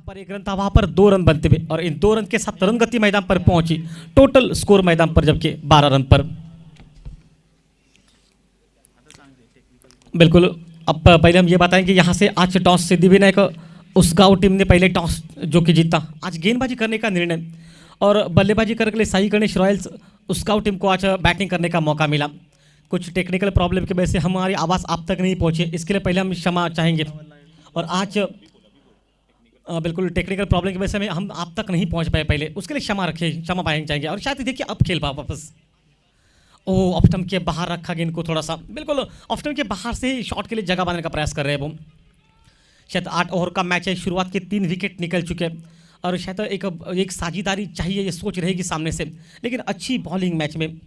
पर 1 रन था, वहां पर 2 रन बनते हुए और इन 2 रन के साथ रन गति मैदान पर पहुंची। टोटल स्कोर मैदान पर जबकि 12 रन पर। बिल्कुल। अब पहले हम ये बताएं कि यहाँ से आज टॉस सिद्धिविनायक उसगांव टीम ने पहले टॉस जो कि जीता। आज गेंदबाजी करने का निर्णय और बल्लेबाजी करने के लिए साई गणेश रॉयल्स उसगांव टीम को आज बैटिंग करने का मौका मिला। कुछ टेक्निकल प्रॉब्लम की वजह से हमारी आवाज़ आप तक नहीं पहुंची, इसके लिए पहले हम क्षमा चाहेंगे। और आज बिल्कुल टेक्निकल प्रॉब्लम की वजह से हम आप तक नहीं पहुंच पाए पहले, उसके लिए क्षमा रखिए, क्षमा पाएंगे चाहेंगे। और शायद देखिए अब खेल पाओ वापस। ओ ऑफ स्टंप के बाहर रखा गेंद को थोड़ा सा, बिल्कुल ऑफ स्टंप के बाहर से ही शॉट के लिए जगह बनाने का प्रयास कर रहे हैं वो। शायद 8 ओवर का मैच है, शुरुआत के 3 विकेट निकल चुके हैं और शायद एक साझेदारी चाहिए, ये सोच रहेगी सामने से, लेकिन अच्छी बॉलिंग मैच में।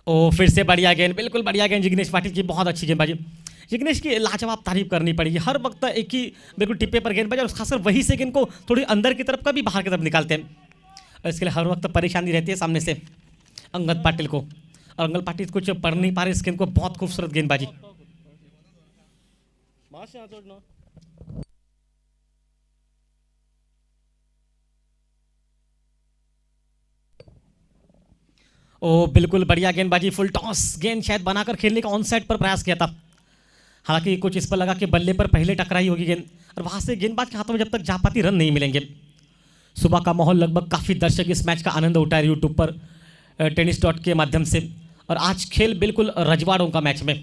ओ फिर से बढ़िया गेंद, बिल्कुल बढ़िया गेंद जिग्नेश पाटिल की, बहुत अच्छी गेंदबाजी। जिग्नेश की लाजवाब तारीफ करनी पड़ेगी, हर वक्त एक ही बिल्कुल टिप्पे पर गेंदबाजी और खासकर वही से गेंद को थोड़ी अंदर की तरफ का भी बाहर की तरफ निकालते हैं और इसके लिए हर वक्त परेशानी रहती है सामने से अंगद पाटिल को। और अंगद पाटिल कुछ पढ़ नहीं पा रहे इस गेंद को, बहुत खूबसूरत गेंदबाजी। ओ बिल्कुल बढ़िया गेंदबाजी, फुल टॉस गेंद शायद बनाकर खेलने का ऑन साइड पर प्रयास किया था, हालांकि कुछ इस पर लगा कि बल्ले पर पहले टकराई होगी गेंद और वहां से गेंदबाज के हाथों में जब तक जा पाती रन नहीं मिलेंगे। सुबह का माहौल, लगभग काफ़ी दर्शक इस मैच का आनंद उठा रहे यूट्यूब पर टेनिस डॉट के माध्यम से। और आज खेल बिल्कुल रजवाड़ों का मैच में।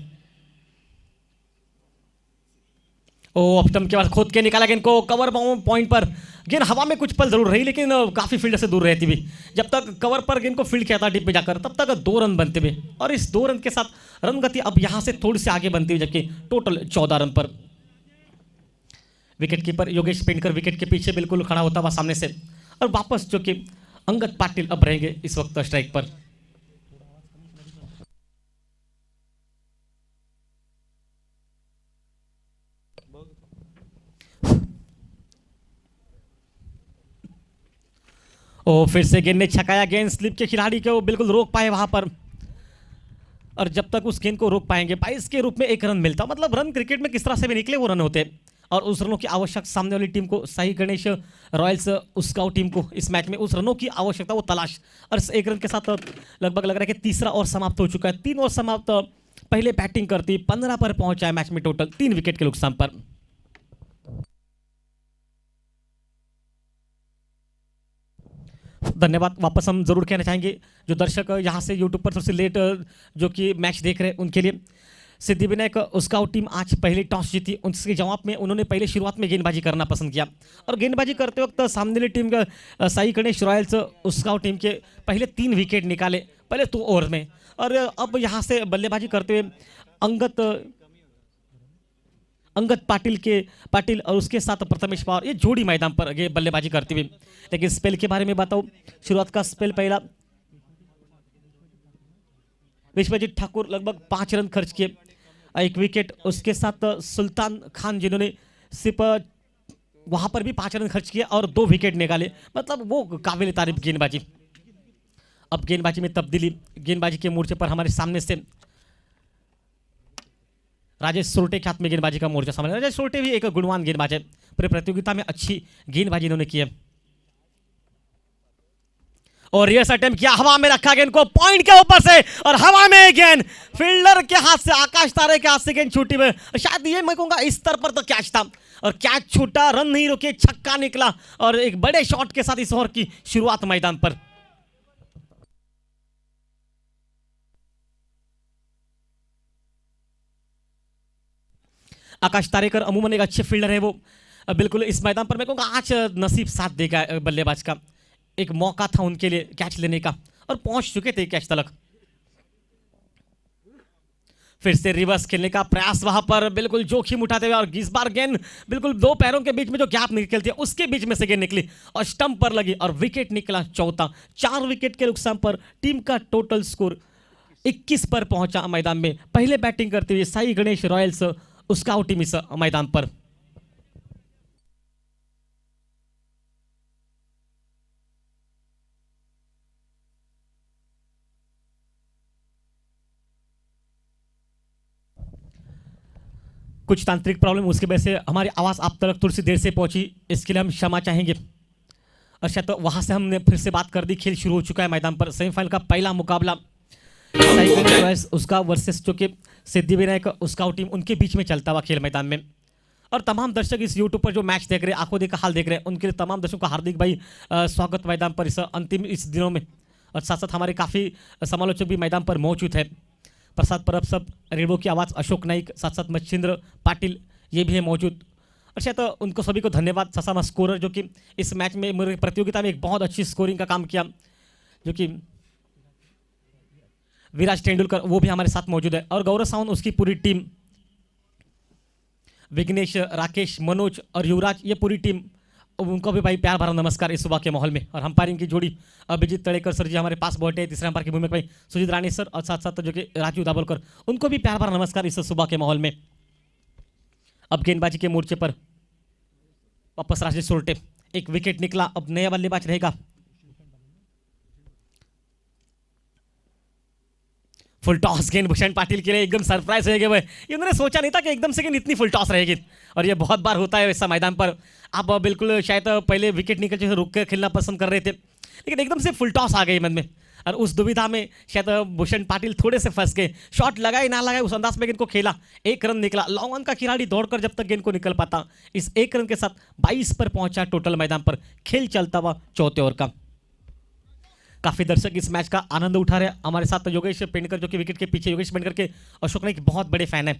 ओ ऑप्टम के बाद खोद के निकाला गेंद को कवर पॉइंट पर, गेंद हवा में कुछ पल जरूर रही लेकिन काफ़ी फील्ड से दूर रहती हुई। जब तक कवर पर गेंद को फील्ड किया था डिप में जाकर, तब तक 2 रन बनते हुए और इस 2 रन के साथ रन गति अब यहां से थोड़ी सी आगे बनती हुई, जबकि टोटल 14 रन पर। Wicket keeper Yogesh Pendkar wicket के पीछे बिल्कुल खड़ा होता हुआ सामने से, और वापस जो कि अंगद पाटिल अब रहेंगे इस वक्त स्ट्राइक पर। ओ फिर से गेंद ने छकाया, गेंद स्लिप के खिलाड़ी को बिल्कुल रोक पाए वहां पर, और जब तक उस गेंद को रोक पाएंगे 22 के रूप में 1 रन मिलता। मतलब रन क्रिकेट में किस तरह से भी निकले वो रन होते हैं, और उस रनों की आवश्यक सामने वाली टीम को, साई गणेश रॉयल्स उसगांव टीम को इस मैच में उस रनों की आवश्यकता, वो तलाश। और इस 1 रन के साथ लगभग लग रहा है कि तीसरा ओवर समाप्त हो चुका है। 3 ओवर समाप्त, पहले बैटिंग करती 15 पर पहुंचा है मैच में, टोटल 3 विकेट के नुकसान पर। धन्यवाद वापस हम जरूर कहना चाहेंगे जो दर्शक यहाँ से यूट्यूब पर सबसे लेट जो कि मैच देख रहे हैं उनके लिए। सिद्धिविनायक उसगांव टीम आज पहले टॉस जीती, उसके जवाब में उन्होंने पहले शुरुआत में गेंदबाजी करना पसंद किया और गेंदबाजी करते वक्त सामने वाली टीम का साई गणेश रॉयल्स उसगांव टीम के पहले 3 विकेट निकाले पहले 2 ओवर में। और अब यहाँ से बल्लेबाजी करते हुए अंगद पाटिल और उसके साथ प्रथमेश पवार, ये जोड़ी मैदान पर ये बल्लेबाजी करती हुई। लेकिन स्पेल के बारे में बताऊं, शुरुआत का स्पेल पहला विश्वजीत ठाकुर लगभग 5 रन खर्च किए, 1 विकेट। उसके साथ सुल्तान खान जिन्होंने सिर्फ वहां पर भी 5 रन खर्च किए और 2 विकेट निकाले, मतलब वो काबिल तारीफ गेंदबाजी। अब गेंदबाजी में तब्दीली, गेंदबाजी के मोर्चे पर हमारे सामने से राजेश सोल्टे के हाथ में गेंदबाजी का मोर्चा सामने। राजेश सोल्टे भी एक गुणवान गेंदबाज है, पूरे प्रतियोगिता में अच्छी गेंदबाजी इन्होंने की है। और रियर्स अटेम्प्ट किया, हवा में रखा गेंद को पॉइंट के ऊपर से और हवा में गेंद फील्डर के हाथ से, आकाश तारे के हाथ से गेंद छूटी में, शायद ये मैं कहूंगा इस स्तर पर तो कैच था और कैच छूटा, रन नहीं रुके, छक्का निकला और एक बड़े शॉट के साथ इस ओवर की शुरुआत मैदान पर। आकाश तारेकर अमूमन एक अच्छे फील्डर है वो, बिल्कुल इस मैदान पर मैं कहूँगा आज नसीब साथ देगा बल्लेबाज का, एक मौका था उनके लिए कैच लेने का और पहुंच चुके थे कैच तक। फिर से रिवर्स खेलने का प्रयास वहां पर, बिल्कुल जोखिम उठाते हुए, और इस बार गेंद बिल्कुल 2 पैरों के बीच में जो गैप निकलती है उसके बीच में से गेंद निकली और स्टंप पर लगी और विकेट निकला चौथा। 4 विकेट के नुकसान पर टीम का टोटल स्कोर 21 पर पहुंचा मैदान में। पहले बैटिंग करते हुए साई गणेश रॉयल्स उसगांव टीम इस मैदान पर। कुछ तांत्रिक प्रॉब्लम उसकी वजह से हमारी आवाज़ आप तक थोड़ी सी देर से पहुंची, इसके लिए हम क्षमा चाहेंगे। अच्छा, तो वहाँ से हमने फिर से बात कर दी। खेल शुरू हो चुका है मैदान पर। सेमीफाइनल का पहला मुकाबला उसका वर्सेस जो कि सिद्धिविनायक उसका टीम, उनके बीच में चलता हुआ खेल मैदान में। और तमाम दर्शक इस यूट्यूब पर जो मैच देख रहे हैं, आंखों देखा हाल देख रहे हैं, उनके लिए तमाम दर्शकों का हार्दिक भाई स्वागत मैदान पर इस अंतिम इस दिनों में। और साथ साथ हमारे काफ़ी समालोचक भी मैदान पर मौजूद है। प्रसाद परब सब, रेडियो की आवाज़ अशोक नाइक, साथ साथ मच्छिंद्र पाटिल ये भी है मौजूद। अच्छा, तो उनको सभी को धन्यवाद। ससामा स्कोरर जो कि इस मैच में मेरे प्रतियोगिता में एक बहुत अच्छी स्कोरिंग का काम किया, जो कि विराज तेंदुलकर, वो भी हमारे साथ मौजूद है। और गौरव सावंत, उसकी पूरी टीम, विघ्नेश, राकेश, मनोज और युवराज, ये पूरी टीम, उनको भी भाई प्यार भरा नमस्कार इस सुबह के माहौल में। और अंपायरिंग की जोड़ी अभिजीत तड़ेकर सर जी हमारे पास बैठे हैं, तीसरे अंपायर की भूमिका भाई सुजीत रानी सर, और साथ साथ जो कि राजू दाभोलकर, उनको भी प्यार भरा नमस्कार इस सुबह के माहौल में। अब गेंदबाजी के मोर्चे पर वापस राजेश सोरटे, एक विकेट निकला, अब नया बल्लेबाज रहेगा। फुल टॉस गेंद भूषण पाटिल के लिए एकदम सरप्राइज रहेगा। वह इन्होंने सोचा नहीं था कि एकदम से गेंद इतनी फुल टॉस रहेगी, और ये बहुत बार होता है ऐसा मैदान पर। आप बिल्कुल शायद पहले विकेट निकल जो रुक कर खेलना पसंद कर रहे थे, लेकिन एकदम से फुल टॉस आ गई मन में, और उस दुविधा में शायद भूषण पाटिल थोड़े से फंस गए। शॉट लगाए ना लगाए उस अंदाज में गेंद को खेला, एक रन निकला। लॉन्ग ऑन का खिलाड़ी दौड़कर जब तक गेंद को निकल पाता, इस एक रन के साथ 22 पर पहुंचा टोटल मैदान पर। खेल चलता हुआ चौथे ओवर का। काफी दर्शक इस मैच का आनंद उठा रहे हैं। हमारे साथ योगेश पेंडकर, जो कि विकेट के पीछे, योगेश पेंडकर के अशोक नाइक बहुत बड़े फैन है,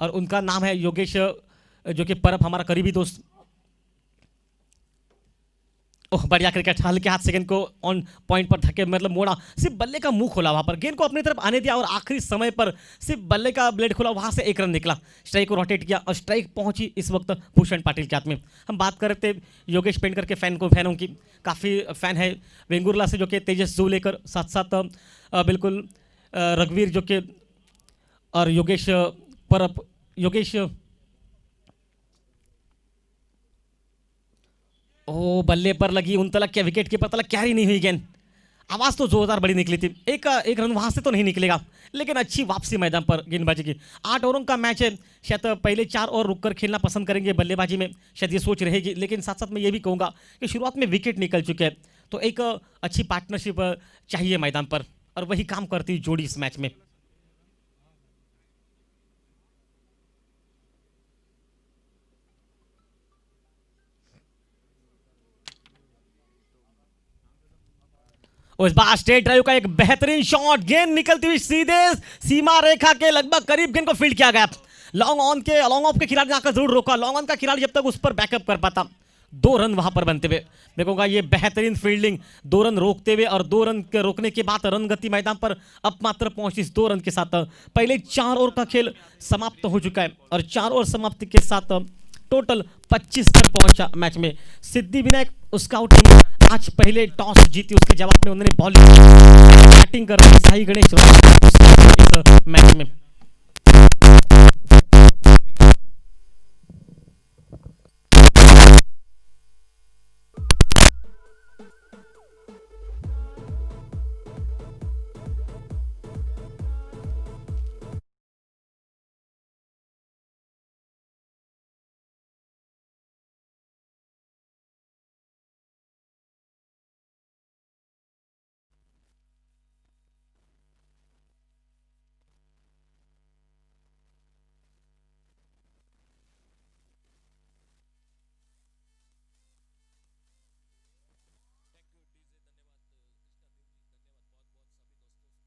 और उनका नाम है योगेश, जो कि परब हमारा करीबी दोस्त। ओह, बढ़िया क्रिकेट, हल्के हाथ से गेंद को ऑन पॉइंट पर धके, मतलब मोड़ा, सिर्फ बल्ले का मुंह खोला वहां पर, गेंद को अपनी तरफ आने दिया, और आखिरी समय पर सिर्फ बल्ले का ब्लेड खोला, वहां से एक रन निकला। स्ट्राइक को रोटेट किया, और स्ट्राइक पहुंची इस वक्त भूषण पाटिल के हाथ में। हम बात कर रहे थे योगेश पेंडकर के फैनों की, काफ़ी फैन है वेंगुर्ला से, जो कि तेजस जोलेकर, साथ साथ बिल्कुल रघुवीर जो कि, और योगेश परब, योगेश, ओ बल्ले पर लगी, उन तलक क्या विकेट कीपर तलक कैरी नहीं हुई गेंद। आवाज़ तो जोरदार बड़ी निकली थी। एक रन वहां से तो नहीं निकलेगा, लेकिन अच्छी वापसी मैदान पर गेंदबाजी की। 8 ओवरों का मैच है, शायद पहले 4 ओवर रुककर खेलना पसंद करेंगे बल्लेबाजी में, शायद ये सोच रहेगी। लेकिन साथ साथ मैं ये भी कहूँगा कि शुरुआत में विकेट निकल चुके हैं, तो एक अच्छी पार्टनरशिप चाहिए मैदान पर, और वही काम करती जोड़ी इस मैच में। उस बार स्ट्रेट ड्राइव का एक बेहतरीन शॉट, गेंद निकलती हुई सीधे सीमा रेखा के लगभग करीब गेंद को फील्ड किया गया। लॉन्ग ऑफ के खिलाड़ी ने आकर जरूर रोका, लॉन्ग ऑन का खिलाड़ी जब तक उस पर बैकअप कर पाता। 2 रन वहां पर बनते हुए मैं कहूंगा ये बेहतरीन फील्डिंग, 2 रन रोकते हुए, और 2 रन के रोकने के बाद रन गति मैदान पर अब मात्र पहुंची। इस 2 रन के साथ पहले 4 ओवर का खेल समाप्त हो चुका है, और 4 ओवर समाप्ति के साथ टोटल 25 पर पहुंचा मैच में। सिद्धिविनायक उसका टीम आज पहले टॉस जीती, उसके जवाब में उन्होंने बॉलिंग बैटिंग कर रही साई गणेश इस मैच में।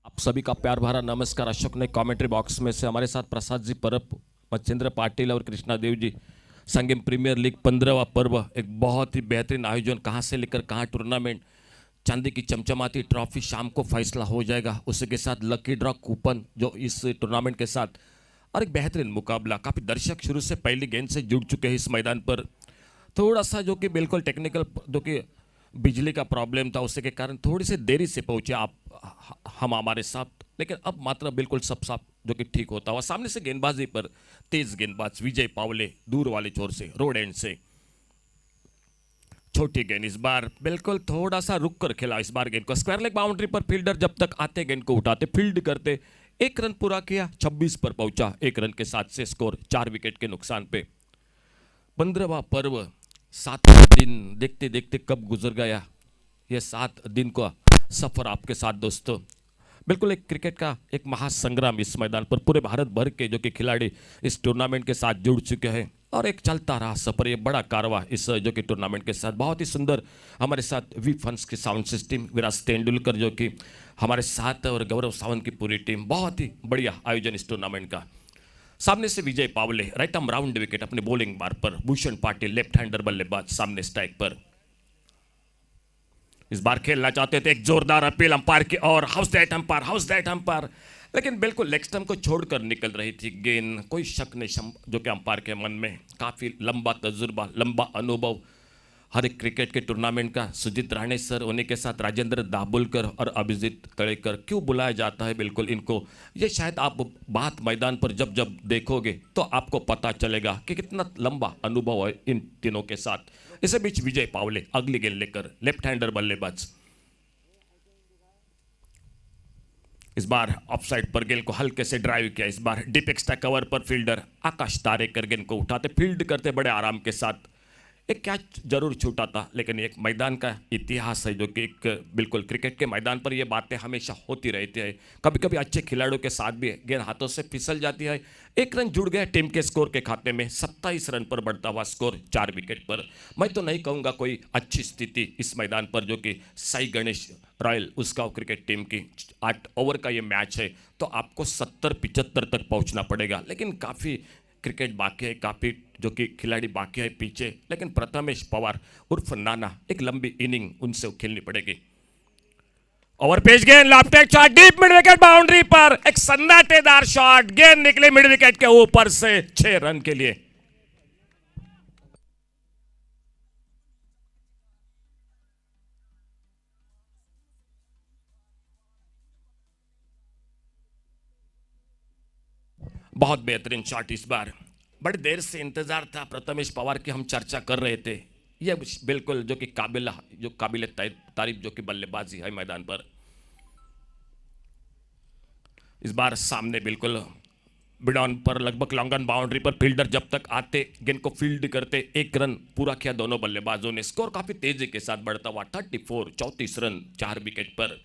आप सभी का प्यार भरा नमस्कार। अशोक ने कमेंट्री बॉक्स में से हमारे साथ प्रसाद जी, परब, मच्छिंद्र पाटिल और कृष्णा देव जी। संगम प्रीमियर लीग 15वां पर्व, एक बहुत ही बेहतरीन आयोजन, कहां से लेकर कहां टूर्नामेंट, चांदी की चमचमाती ट्रॉफी, शाम को फैसला हो जाएगा। उसी के साथ लकी ड्रॉ कूपन जो इस टूर्नामेंट के साथ, और एक बेहतरीन मुकाबला। काफ़ी दर्शक शुरू से पहली गेंद से जुड़ चुके हैं इस मैदान पर। थोड़ा सा जो कि बिल्कुल टेक्निकल, जो कि बिजली का प्रॉब्लम था, उसके कारण थोड़ी सी देरी से पहुंचे हम हमारे साथ, लेकिन अब मात्र बिल्कुल सब साफ जो कि ठीक होता हुआ। सामने से गेंदबाजी पर तेज गेंदबाज विजय पावले, दूर वाले छोर से, रोड एंड से छोटी गेंद, इस बार बिल्कुल थोड़ा सा रुक कर खेला। इस बार गेंद को स्क्वायर लेग बाउंड्री पर फील्डर जब तक आते गेंद को उठाते, फील्ड करते, एक रन पूरा किया, 26 पर पहुंचा, एक रन के साथ से स्कोर 4 विकेट के नुकसान पे। 15वां पर्व, 7वां दिन देखते देखते कब गुजर गया। ये 7 दिन का सफर आपके साथ दोस्तों, बिल्कुल एक क्रिकेट का एक महासंग्राम इस मैदान पर पूरे भारत भर के जो कि खिलाड़ी इस टूर्नामेंट के साथ जुड़ चुके हैं और एक चलता रहा सफर, ये बड़ा कारवां इस जो कि टूर्नामेंट के साथ। बहुत ही सुंदर हमारे साथ वी फंस की साउंड सिस्टम, विराज तेंदुलकर जो कि हमारे साथ और गौरव सावंत की पूरी टीम, बहुत ही बढ़िया आयोजन इस टूर्नामेंट का। सामने से Vijay Pawle right arm round wicket अपने बॉलिंग बार पर, भूषण पाटिल लेफ्ट हैंडर बल्लेबाज सामने स्ट्राइक पर। इस बार खेलना चाहते थे, एक जोरदार अपील अंपायर की और house that umpire, house that umpire, लेकिन बिल्कुल लेग स्टंप को छोड़कर निकल रही थी गेंद। कोई शक नहीं जो कि अंपायर के मन में, काफी लंबा तजुर्बा, लंबा अनुभव हर एक क्रिकेट के टूर्नामेंट का। सुजीत राणे सर, उन्हीं के साथ राजेंद्र दाभोलकर और अभिजीत तड़ेकर, क्यों बुलाया जाता है बिल्कुल इनको, ये शायद आप बात मैदान पर जब जब देखोगे तो आपको पता चलेगा कि कितना लंबा अनुभव है इन तीनों के साथ। इसी बीच विजय पावले अगली गेंद लेकर, लेफ्ट हैंडर बल्लेबाज, इस बार ऑफसाइड पर गेंद को हल्के से ड्राइव किया। इस बार डीप एक्स्ट्रा कवर पर फील्डर आकाश तारेकर गेंद को उठाते, फील्ड करते बड़े आराम के साथ। एक कैच जरूर छूटा था, लेकिन एक मैदान का इतिहास है जो कि एक बिल्कुल क्रिकेट के मैदान पर ये बातें हमेशा होती रहती है। कभी कभी अच्छे खिलाड़ियों के साथ भी गेंद हाथों से फिसल जाती है। एक रन जुड़ गया टीम के स्कोर के खाते में, 27 रन पर बढ़ता हुआ स्कोर 4 विकेट पर। मैं तो नहीं कहूँगा कोई अच्छी स्थिति इस मैदान पर, जो कि Sai Ganesh Royal Usgao cricket team की 8 ओवर का ये मैच है, तो आपको 70-75 तक पहुँचना पड़ेगा। लेकिन काफ़ी क्रिकेट बाकी है, काफ़ी जो कि खिलाड़ी बाकी है पीछे, लेकिन प्रथमेश पवार उर्फ नाना, एक लंबी इनिंग उनसे खेलनी पड़ेगी। ओवर पेज गेंद, lofted shot, deep mid wicket boundary पर, एक सन्नाटेदार शॉट, गेंद निकली मिड विकेट के ऊपर से 6 रन के लिए। बहुत बेहतरीन शॉट इस बार, बड़ी देर से इंतजार था प्रथमेश पवार की, हम चर्चा कर रहे थे। यह बिल्कुल जो कि काबिल तारीफ जो कि बल्लेबाजी है मैदान पर। इस बार सामने बिल्कुल बिडॉन पर लगभग लॉन्गन बाउंड्री पर फील्डर जब तक आते गेंद को फील्ड करते, 1 रन पूरा किया दोनों बल्लेबाजों ने। स्कोर काफी तेजी के साथ बढ़ता हुआ 34 रन 4 विकेट पर।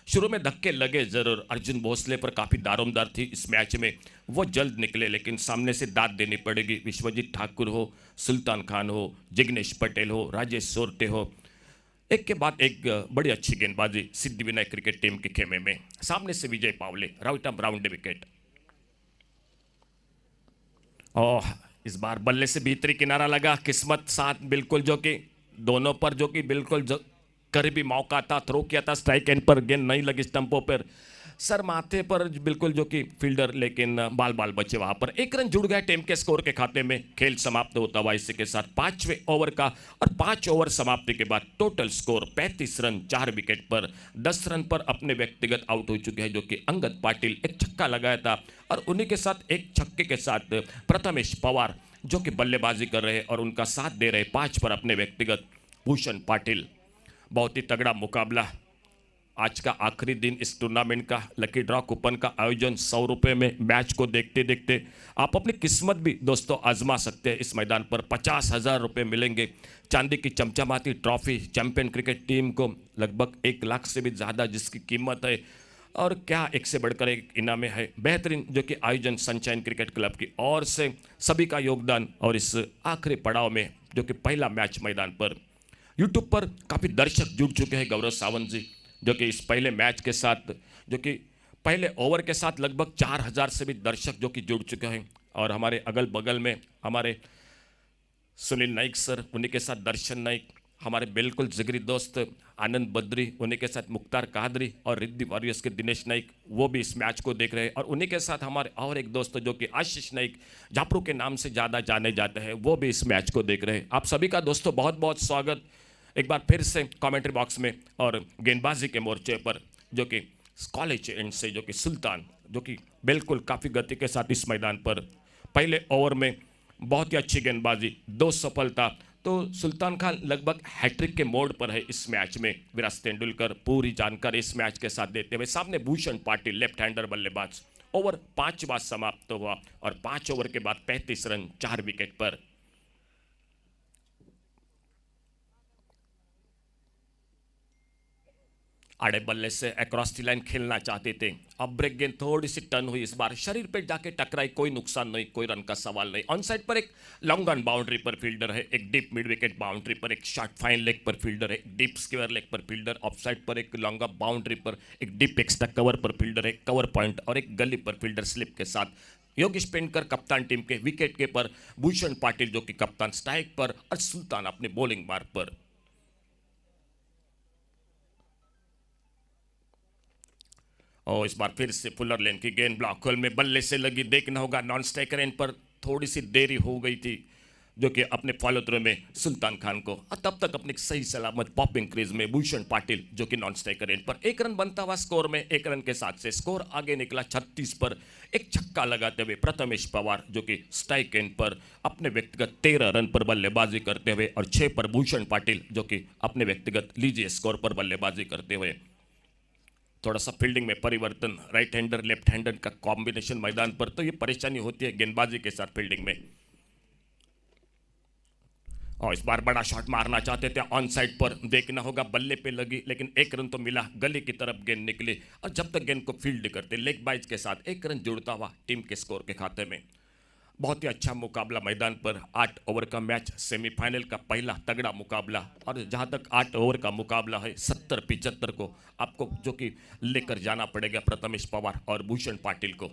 शुरू में धक्के लगे जरूर, अर्जुन भोसले पर काफ़ी दारोमदार थी इस मैच में, वो जल्द निकले, लेकिन सामने से दाद देनी पड़ेगी। विश्वजीत ठाकुर हो, सुल्तान खान हो, जिग्नेश पटेल हो, राजेश सोरटे हो, एक के बाद एक बड़ी अच्छी गेंदबाजी सिद्धिविनायक क्रिकेट टीम के खेमे में। सामने से Vijay Pawle right arm round wicket. Oh, इस बार बल्ले से भीतरी किनारा लगा, किस्मत साथ बिल्कुल, जो कि दोनों पर जो कि बिल्कुल करीबी मौका था, थ्रो किया था स्ट्राइक एंड पर, गेंद नहीं लगी स्टंपों पर, सर माथे पर बिल्कुल जो कि फील्डर, लेकिन बाल बचे वहां पर। 1 रन जुड़ गया टीम के स्कोर के खाते में। खेल समाप्त होता हुआ इसी के साथ 5वें ओवर का, और 5 ओवर समाप्ति के बाद टोटल स्कोर 35 रन 4 विकेट पर। 10 रन पर अपने व्यक्तिगत आउट हो चुके हैं, जो कि अंगद पाटिल, एक छक्का लगाया था, और उन्हीं के साथ एक छक्के के साथ प्रथमेश पवार जो कि बल्लेबाजी कर रहे और उनका साथ दे रहे 5 पर अपने व्यक्तिगत भूषण पाटिल। बहुत ही तगड़ा मुकाबला। आज का आखिरी दिन इस टूर्नामेंट का, लकी ड्रॉ कूपन का आयोजन 100 रुपये में। मैच को देखते देखते आप अपनी किस्मत भी दोस्तों आजमा सकते हैं। इस मैदान पर 50,000 रुपये मिलेंगे। चांदी की चमचमाती ट्रॉफी चैंपियन क्रिकेट टीम को लगभग 1 लाख से भी ज़्यादा जिसकी कीमत है, और क्या एक से बढ़कर एक इनाम है। बेहतरीन जो कि आयोजन सनशाइन क्रिकेट क्लब की ओर से सभी का योगदान, और इस आखिरी पड़ाव में जो कि पहला मैच मैदान पर यूट्यूब पर काफ़ी दर्शक जुड़ चुके हैं। गौरव सावंत जी जो कि इस पहले मैच के साथ, जो कि पहले ओवर के साथ लगभग 4,000 से भी दर्शक जो कि जुड़ चुके हैं। और हमारे अगल बगल में हमारे सुनील नाइक सर, उन्हीं के साथ दर्शन नाइक, हमारे बिल्कुल जिगरी दोस्त आनंद बद्री, उन्हीं के साथ मुख्तार कादरी, और रिद्धि वॉरियर्स के दिनेश नाइक, वो भी इस मैच को देख रहे हैं। और उन्हीं के साथ हमारे और एक दोस्त जो कि आशीष नाइक, जापरू के नाम से ज़्यादा जाने जाते हैं, वो भी इस मैच को देख रहे हैं। आप सभी का दोस्तों बहुत बहुत स्वागत एक बार फिर से कमेंट्री बॉक्स में। और गेंदबाजी के मोर्चे पर जो कि कॉलेज एंड से जो कि सुल्तान, जो कि बिल्कुल काफ़ी गति के साथ इस मैदान पर पहले ओवर में बहुत ही अच्छी गेंदबाजी, 2 सफलता, तो सुल्तान खान लगभग हैट्रिक के मोड पर है इस मैच में। विराज तेंदुलकर पूरी जानकारी इस मैच के साथ देते हुए। सामने भूषण पाटिल लेफ्ट हैंडर बल्लेबाज, ओवर 5वां समाप्त हुआ और 5 ओवर के बाद 35 रन 4 विकेट पर। आड़े बल्ले से अक्रॉस द लाइन खेलना चाहते थे, अब ब्रेक गेंद थोड़ी सी टर्न हुई, इस बार शरीर पे जाके टकराई, कोई नुकसान नहीं, कोई रन का सवाल नहीं। ऑन साइड पर एक लॉन्ग ऑन बाउंड्री पर फील्डर है, एक डीप मिड विकेट बाउंड्री पर एक शॉर्ट फाइन लेग पर फील्डर है, डीप स्क्वायर लेग पर फील्डर, ऑफ साइड पर एक लॉन्ग ऑफ बाउंड्री पर एक डीप एक्स्ट्रा कवर पर फील्डर है, कवर पॉइंट और एक गली पर फील्डर स्लिप के साथ। योगेश पेंडकर कप्तान टीम के विकेट के पर, भूषण पाटिल जो कि कप्तान स्ट्राइक पर और सुल्तान अपने बॉलिंग मार्ग पर। और इस बार फिर से फुलर लेन की गेंद ब्लॉक होल में बल्ले से लगी, देखना होगा नॉन स्ट्राइकर एंड पर थोड़ी सी देरी हो गई थी जो कि अपने फॉलो थ्रू में सुल्तान खान को, और तब तक अपने सही सलामत पॉपिंग क्रीज में भूषण पाटिल जो कि नॉन स्ट्राइकर एंड पर। 1 रन बनता हुआ स्कोर में, 1 रन के साथ से स्कोर आगे निकला 36 पर। एक छक्का लगाते हुए प्रथमेश पवार जो कि स्ट्राइक एंड पर अपने व्यक्तिगत 13 रन पर बल्लेबाजी करते हुए, और 6 पर भूषण पाटिल जो कि अपने व्यक्तिगत लीजिए स्कोर पर बल्लेबाजी करते हुए। थोड़ा सा फील्डिंग में परिवर्तन, राइट हैंडर लेफ्ट हैंडर का कॉम्बिनेशन मैदान पर, तो ये परेशानी होती है गेंदबाजी के साथ फील्डिंग में। और इस बार बड़ा शॉट मारना चाहते थे ऑन साइड पर, देखना होगा बल्ले पे लगी, लेकिन 1 रन तो मिला, गली की तरफ गेंद निकली, और जब तक गेंद को फील्ड करते लेग बाइज के साथ 1 रन जुड़ता हुआ टीम के स्कोर के खाते में। बहुत ही अच्छा मुकाबला मैदान पर, 8 ओवर का मैच, सेमीफाइनल का पहला तगड़ा मुकाबला, और जहां तक 8 ओवर का मुकाबला है 70-75 को आपको जो कि लेकर जाना पड़ेगा प्रथमेश पवार और भूषण पाटिल को।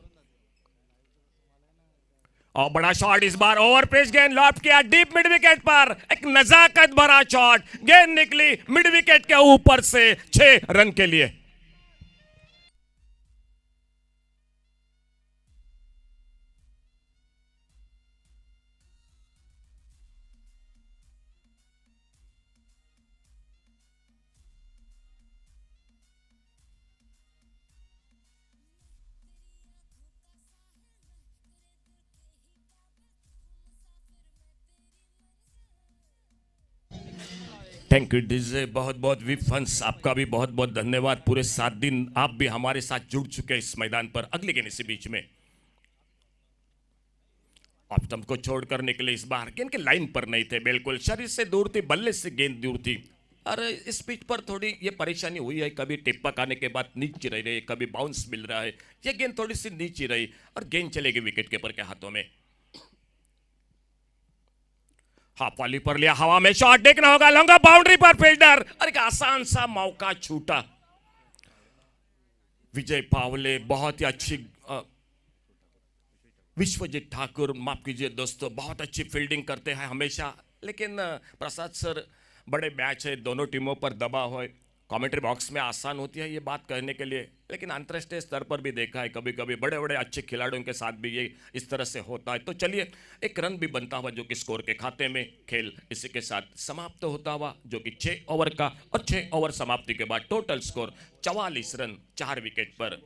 और बड़ा शॉट इस बार ओवर पेस गेंद लॉफ्ट किया डीप मिड विकेट पर, एक नजाकत भरा शॉट, गेंद निकली मिड विकेट के ऊपर से 6 रन के लिए। थैंक यू डीजे, बहुत बहुत विफंस, आपका भी बहुत बहुत धन्यवाद। पूरे 7 दिन आप भी हमारे साथ जुड़ चुके हैं इस मैदान पर। अगले गेंद इसी बीच में आप तुमको छोड़कर निकले, इस बार गेंद के लाइन पर नहीं थे, बिल्कुल शरीर से दूर थी, बल्ले से गेंद दूर थी। और इस पिच पर थोड़ी ये परेशानी हुई है, कभी टिप्पक आने के बाद नीचे रह रही है, कभी बाउंस मिल रहा है, ये गेंद थोड़ी सी नीचे रही और गेंद चलेगी विकेट कीपर के हाथों में। हाफ वाली पर लिया, हवा में शॉट, देखना होगा लॉन्ग बाउंड्री पर फील्डर, और एक आसान सा मौका छूटा। विजय पावले बहुत ही अच्छी, विश्वजीत ठाकुर माफ कीजिए दोस्तों, बहुत अच्छी फील्डिंग करते हैं हमेशा, लेकिन प्रसाद सर बड़े मैच है, दोनों टीमों पर दबाव है, कमेंट्री बॉक्स में आसान होती है ये बात कहने के लिए, लेकिन अंतर्राष्ट्रीय स्तर पर भी देखा है कभी कभी बड़े बड़े अच्छे खिलाड़ियों के साथ भी ये इस तरह से होता है। तो चलिए, 1 रन भी बनता हुआ जो कि स्कोर के खाते में, खेल इसी के साथ समाप्त होता हुआ जो कि 6 ओवर का, और 6 ओवर समाप्ति के बाद टोटल स्कोर 44 रन 4 विकेट पर,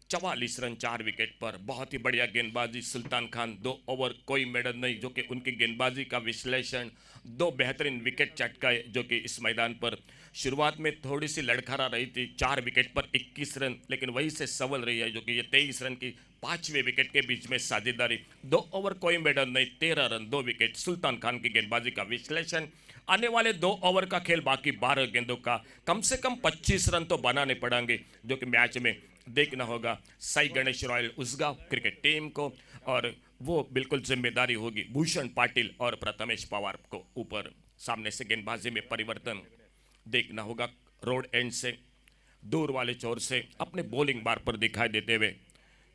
44 रन 4 विकेट पर। बहुत ही बढ़िया गेंदबाजी, सुल्तान खान 2 ओवर कोई मेडल नहीं, जो कि उनकी गेंदबाजी का विश्लेषण, 2 बेहतरीन विकेट चटकाए जो कि इस मैदान पर शुरुआत में थोड़ी सी लड़खड़ा रही थी, 4 विकेट पर 21 रन, लेकिन वही से सवल रही है जो कि ये 23 रन की 5वें विकेट के बीच में साझेदारी, 2 ओवर कोई मेडल नहीं, 13 रन 2 विकेट। सुल्तान खान की गेंदबाजी का विश्लेषण, आने वाले 2 ओवर का खेल, बाकी 12 गेंदों का कम से कम 25 रन तो बनाने पड़ेंगे, जो कि मैच में देखना होगा Sai Ganesh Royal Usgaon cricket team को, और वो बिल्कुल जिम्मेदारी होगी भूषण पाटिल और प्रथमेश पवार को ऊपर। सामने से गेंदबाजी में परिवर्तन देखना होगा, रोड एंड से दूर वाले छोर से अपने बॉलिंग बार पर दिखाई देते हुए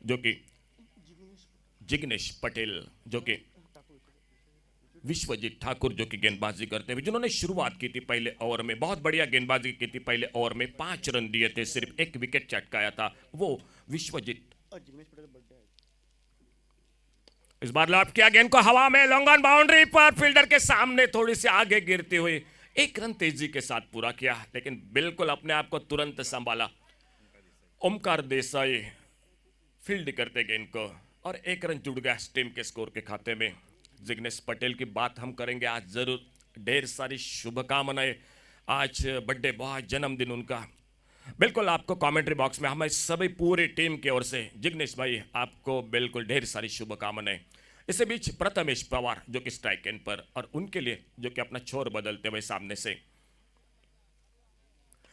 जो कि जिग्नेश पटेल, जो कि विश्वजीत ठाकुर जो कि गेंदबाजी करते हुए, जिन्होंने शुरुआत की थी पहले ओवर में, बहुत बढ़िया गेंदबाजी की थी पहले ओवर में, 5 रन दिए थे, सिर्फ 1 विकेट चटकाया था वो विश्वजीत। इस बार लॉफ्ट किया गेंद को हवा में, लॉन्ग ऑन बाउंड्री पर, फील्डर के सामने थोड़ी सी आगे गिरती हुई, 1 रन तेजी के साथ पूरा किया, लेकिन बिल्कुल अपने आप को तुरंत संभाला ओमकार देसाई फील्ड करते गेंद को, और 1 रन जुड़ गया टीम के स्कोर के खाते में। जिग्नेश पटेल की बात हम करेंगे आज जरूर, ढेर सारी शुभकामनाएं, आज बर्थडे, बहुत जन्मदिन उनका, बिल्कुल आपको कमेंट्री बॉक्स में हमारी सभी पूरी टीम की ओर से जिग्नेश भाई आपको बिल्कुल ढेर सारी शुभकामनाएं। इसी बीच प्रथमेश पवार जो कि स्ट्राइक एंड पर और उनके लिए जो कि अपना छोर बदलते हुए सामने से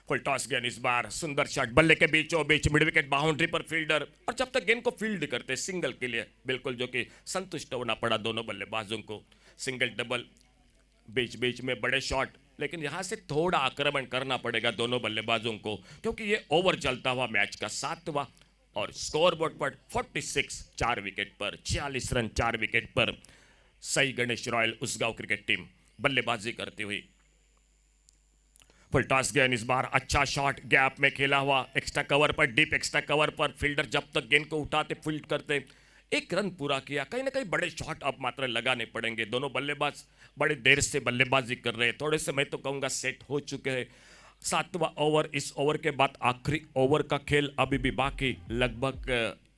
फुल टॉस गेंद, इस बार सुंदर शॉट बल्ले के बीचों बीच मिड विकेट बाउंड्री पर फील्डर, और जब तक गेंद को फील्ड करते सिंगल के लिए बिल्कुल जो कि संतुष्ट होना पड़ा दोनों बल्लेबाजों को। सिंगल डबल बीच बीच में बड़े शॉट, लेकिन यहां से थोड़ा आक्रमण करना पड़ेगा दोनों बल्लेबाजों को क्योंकि ये ओवर चलता हुआ मैच का 7वां और स्कोर बोर्ड पर 46 4 विकेट पर 46 रन 4 विकेट पर Sai Ganesh Royal Usgaon cricket team बल्लेबाजी करती हुई। फुल टॉस गेंद, इस बार अच्छा शॉट गैप में खेला हुआ, एक्स्ट्रा कवर पर डीप एक्स्ट्रा कवर पर फील्डर जब तक गेंद को उठाते फील्ड करते, एक रन पूरा किया। कहीं ना कहीं बड़े शॉट अब मात्र लगाने पड़ेंगे, दोनों बल्लेबाज बड़े देर से बल्लेबाजी कर रहे हैं, थोड़े से मैं तो कहूँगा सेट हो चुके हैं। 7वां ओवर, इस ओवर के बाद आखिरी ओवर का खेल अभी भी बाकी, लगभग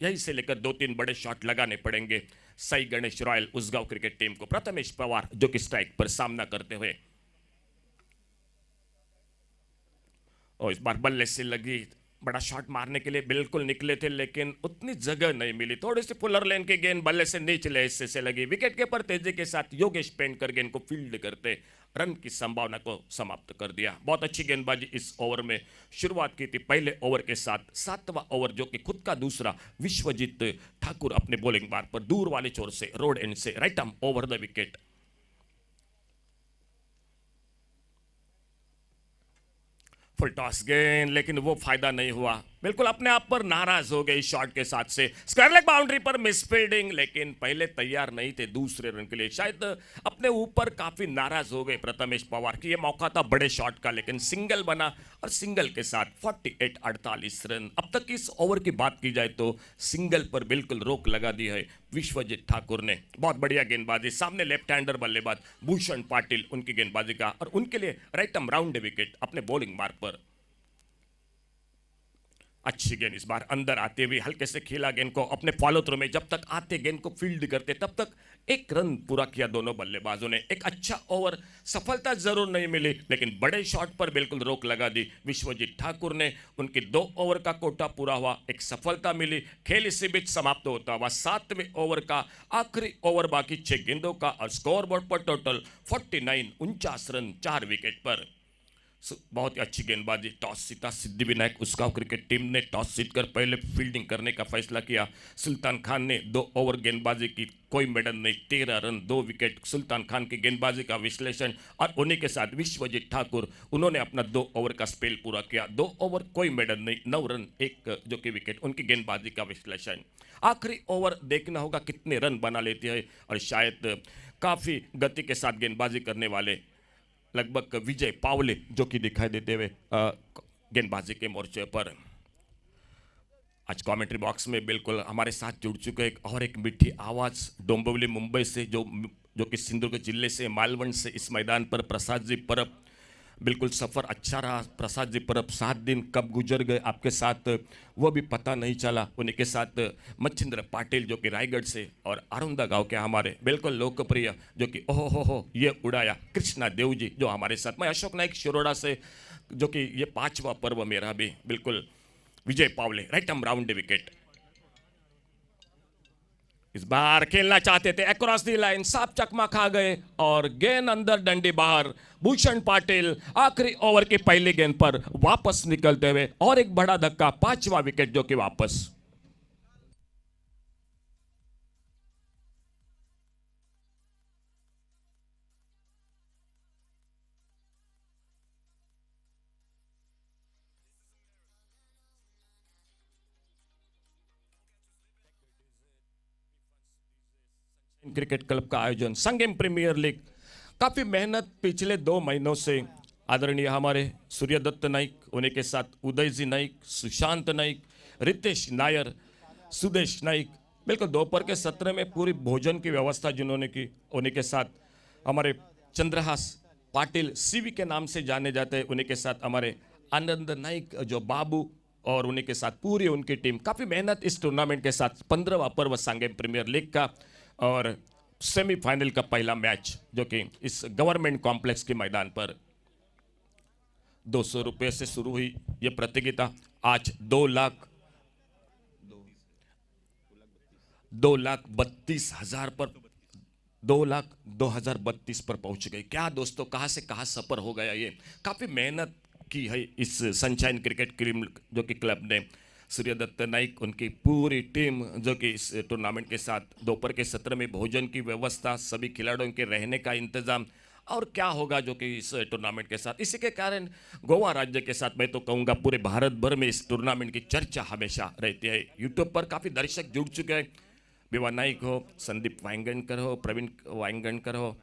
यहीं से लेकर 2-3 बड़े शॉट लगाने पड़ेंगे Sai Ganesh Royal Usgaon cricket team को। प्रथमेश पवार जो कि स्ट्राइक पर सामना करते हुए, और इस बार बल्ले से लगी, बड़ा शॉट मारने के लिए बिल्कुल निकले थे लेकिन उतनी जगह नहीं मिली, थोड़ी सी फुलर लेन की गेंद बल्ले से निचले हिस्से से लगी। विकेट के पर तेजी के साथ योगेश पेंटकर गेंद को फील्ड करते रन की संभावना को समाप्त कर दिया। बहुत अच्छी गेंदबाजी इस ओवर में शुरुआत की थी पहले ओवर के साथ। 7वां ओवर जो कि खुद का दूसरा, विश्वजीत ठाकुर अपने बॉलिंग बार पर दूर वाले छोर से रोड एंड से right arm over the wicket. Full toss गेंद, लेकिन वो फायदा नहीं हुआ, बिल्कुल अपने आप पर नाराज हो गए इस शॉट के साथ से। स्क्वायर लेग बाउंड्री पर मिसफील्डिंग, लेकिन पहले तैयार नहीं थे दूसरे रन के लिए, शायद अपने ऊपर काफी नाराज हो गए प्रथमेश पवार की। ये मौका था बड़े शॉट का, लेकिन सिंगल बना और सिंगल के साथ 48-48 रन। अब तक इस ओवर की बात की जाए तो सिंगल पर बिल्कुल रोक लगा दी है विश्वजीत ठाकुर ने। बहुत बढ़िया गेंदबाजी, सामने लेफ्ट हैंडर बल्लेबाज भूषण पाटिल उनकी गेंदबाजी का, और उनके लिए राइट आर्म राउंड विकेट अपने बॉलिंग मार्क पर। अच्छी गेंद, इस बार अंदर आते हुए हल्के से खेला गेंद को अपने फॉलो थ्रू में, जब तक आते गेंद को फील्ड करते तब तक एक रन पूरा किया दोनों बल्लेबाजों ने। एक अच्छा ओवर, सफलता जरूर नहीं मिली लेकिन बड़े शॉट पर बिल्कुल रोक लगा दी विश्वजीत ठाकुर ने। उनकी 2 ओवर का कोटा पूरा हुआ, एक सफलता मिली। खेल इसी बीच समाप्त होता हुआ 7वें ओवर का आखिरी ओवर बाकी 6 गेंदों का, और स्कोर बोर्ड पर टोटल 49 रन 4 विकेट पर। बहुत ही अच्छी गेंदबाजी, टॉस जीता सिद्धिविनायक उसगांव क्रिकेट टीम ने। टॉस जीतकर पहले फील्डिंग करने का फैसला किया। सुल्तान खान ने 2 ओवर गेंदबाजी की, कोई मेडल नहीं, 13 रन 2 विकेट। सुल्तान खान की गेंदबाजी का विश्लेषण, और उन्हीं के साथ विश्वजीत ठाकुर, उन्होंने अपना 2 ओवर का स्पेल पूरा किया। 2 ओवर कोई मेडल नहीं, 9 रन 1 जो कि विकेट, उनकी गेंदबाजी का विश्लेषण। आखिरी ओवर देखना होगा कितने रन बना लेते हैं, और शायद काफ़ी गति के साथ गेंदबाजी करने वाले लगभग विजय पावले जो कि दिखाई देते हुए गेंदबाजी के मोर्चे पर। आज कमेंट्री बॉक्स में बिल्कुल हमारे साथ जुड़ चुके एक मीठी आवाज़ डोंबिवली मुंबई से, जो कि सिंधुदुर्ग जिले से, मालवण से इस मैदान पर प्रसाद जी परब। बिल्कुल सफ़र अच्छा रहा प्रसाद जी परब, 7 दिन कब गुजर गए आपके साथ वो भी पता नहीं चला। उन्हीं के साथ मच्छिंद्र पाटिल जो कि रायगढ़ से, और अरुंदा गांव के हमारे बिल्कुल लोकप्रिय जो कि ओहो हो ये उड़ाया कृष्णा देव जी जो हमारे साथ। मैं अशोक नाइक शिरोडा से, जो कि ये 5वां पर्व मेरा भी, बिल्कुल Vijay Pawle right arm round wicket. इस बार खेलना चाहते थे अक्रॉस दी लाइन, साफ चकमा खा गए और गेंद अंदर डंडी बाहर। भूषण पाटिल आखिरी ओवर की पहली गेंद पर वापस निकलते हुए, और एक बड़ा धक्का, 5वां विकेट जो कि वापस। क्रिकेट क्लब का आयोजन, संगम प्रीमियर लीग, काफी मेहनत पिछले 2 महीनों से आदरणीय हमारे सूर्यदत्त नाइक, उन्हीं के साथ उदय जी नाइक, सुशांत नाइक, रितेश नायर, सुदेश नाइक, बिल्कुल दोपहर के सत्र में पूरी भोजन की व्यवस्था जिन्होंने की। उन्हीं के साथ हमारे चंद्रहास पाटिल सीवी के नाम से जाने जाते हैं, उन्हीं के साथ हमारे आनंद नाइक जो बाबू, और उन्हीं के साथ पूरी उनकी टीम। काफ़ी मेहनत इस टूर्नामेंट के साथ। 15वां पर्व संगम प्रीमियर लीग का, और सेमीफाइनल का पहला मैच जो कि इस गवर्नमेंट कॉम्प्लेक्स के मैदान पर 200 रुपये से शुरू हुई ये प्रतियोगिता आज 2,32,000 पर 2,02,032 पर पहुंच गई। क्या दोस्तों, कहां से कहां सफर हो गया। ये काफी मेहनत की है इस सनशाइन क्रिकेट क्रीम जो कि क्लब ने। सूर्यदत्त नाइक उनकी पूरी टीम जो कि इस टूर्नामेंट के साथ दोपहर के सत्र में भोजन की व्यवस्था, सभी खिलाड़ियों के रहने का इंतजाम और क्या होगा जो कि इस टूर्नामेंट के साथ, इसी के कारण गोवा राज्य के साथ मैं तो कहूँगा पूरे भारत भर में इस टूर्नामेंट की चर्चा हमेशा रहती है। यूट्यूब पर काफ़ी दर्शक जुड़ चुके हैं। विवा नाइक हो, संदीप वांगणकर हो, प्रवीण वांगणकर हो,